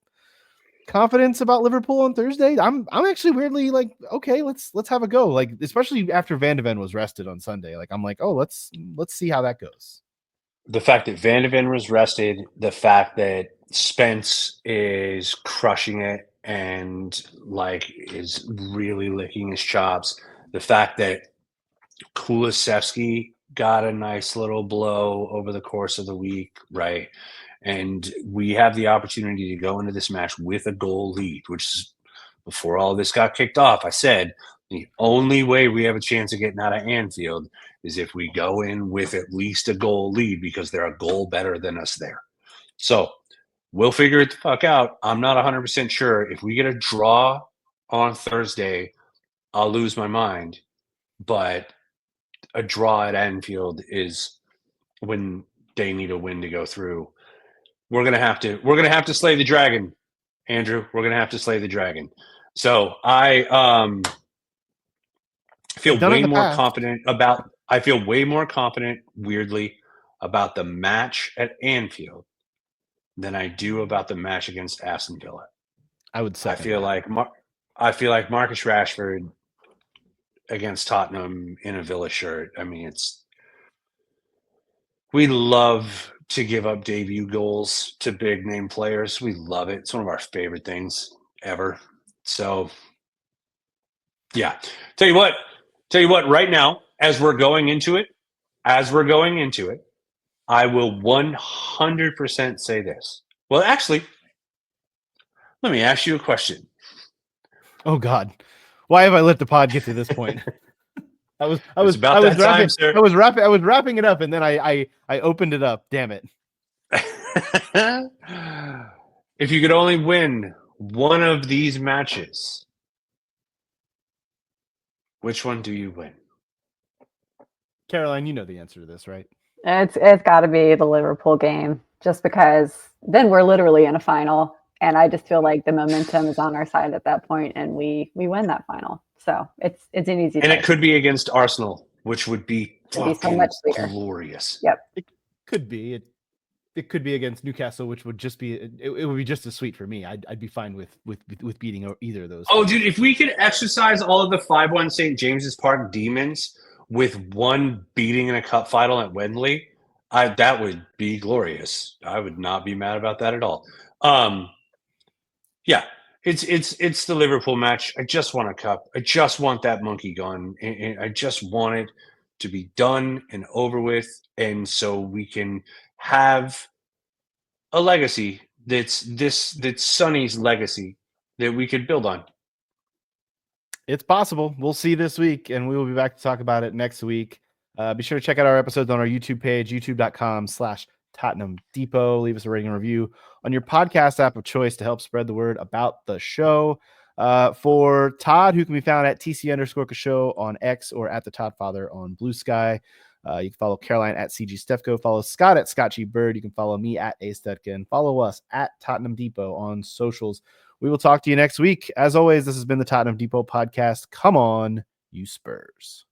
confidence about Liverpool on Thursday? I'm actually weirdly like, okay, let's have a go. Like, especially after Van de Ven was rested on Sunday. Like, I'm like, oh, let's see how that goes. The fact that Van de Ven was rested, the fact that Spence is crushing it and like is really licking his chops, the fact that Kulusevski got a nice little blow over the course of the week, right? And we have the opportunity to go into this match with a goal lead, which is before all this got kicked off. I said the only way we have a chance of getting out of Anfield is if we go in with at least a goal lead, because they're a goal better than us there. So we'll figure it the fuck out. I'm not 100% sure. If we get a draw on Thursday, I'll lose my mind. But a draw at Anfield is when they need a win to go through. We're gonna have to slay the dragon, Andrew. We're gonna have to slay the dragon. So I feel way more confident about. I feel way more confident, weirdly, about the match at Anfield than I do about the match against Aston Villa. I would say. I feel like Marcus Rashford against Tottenham in a Villa shirt. I mean, we love to give up debut goals to big name players. We love it. It's one of our favorite things ever. So, yeah. Tell you what, right now, as we're going into it, I will 100% say this. Well, actually, let me ask you a question. Oh God. Why have I let the pod get to this point? I was wrapping it up, and then I opened it up. Damn it! If you could only win one of these matches, which one do you win? Caroline, you know the answer to this, right? It's got to be the Liverpool game, just because then we're literally in a final, and I just feel like the momentum is on our side at that point, and we win that final. So it's an easy. And it could be against Arsenal, which would be so much sweeter. Glorious. Yep. It could be. It could be against Newcastle, which would just be it would be just as sweet for me. I'd be fine with beating either of those. Oh, dude, if we could exercise all of the 5-1 St. James's Park demons with one beating in a cup final at Wembley, That would be glorious. I would not be mad about that at all. Yeah, it's the Liverpool match. I just want a cup. I just want that monkey gone, and I just want it to be done and over with, and so we can have a legacy that's Sonny's legacy that we could build on. It's possible. We'll see this week, and we will be back to talk about it next week. Be sure to check out our episodes on our YouTube page, youtube.com/Tottenham Depot. Leave us a rating and review on your podcast app of choice to help spread the word about the show. For Todd, who can be found at TC_Show on X or at the Todd Father on Blue Sky. You can follow Caroline at CG Stefko. Follow Scott at Scott G Bird. You can follow me at A Stutkin. Follow us at Tottenham Depot on socials. We will talk to you next week. As always, this has been the Tottenham Depot podcast. Come on, you Spurs.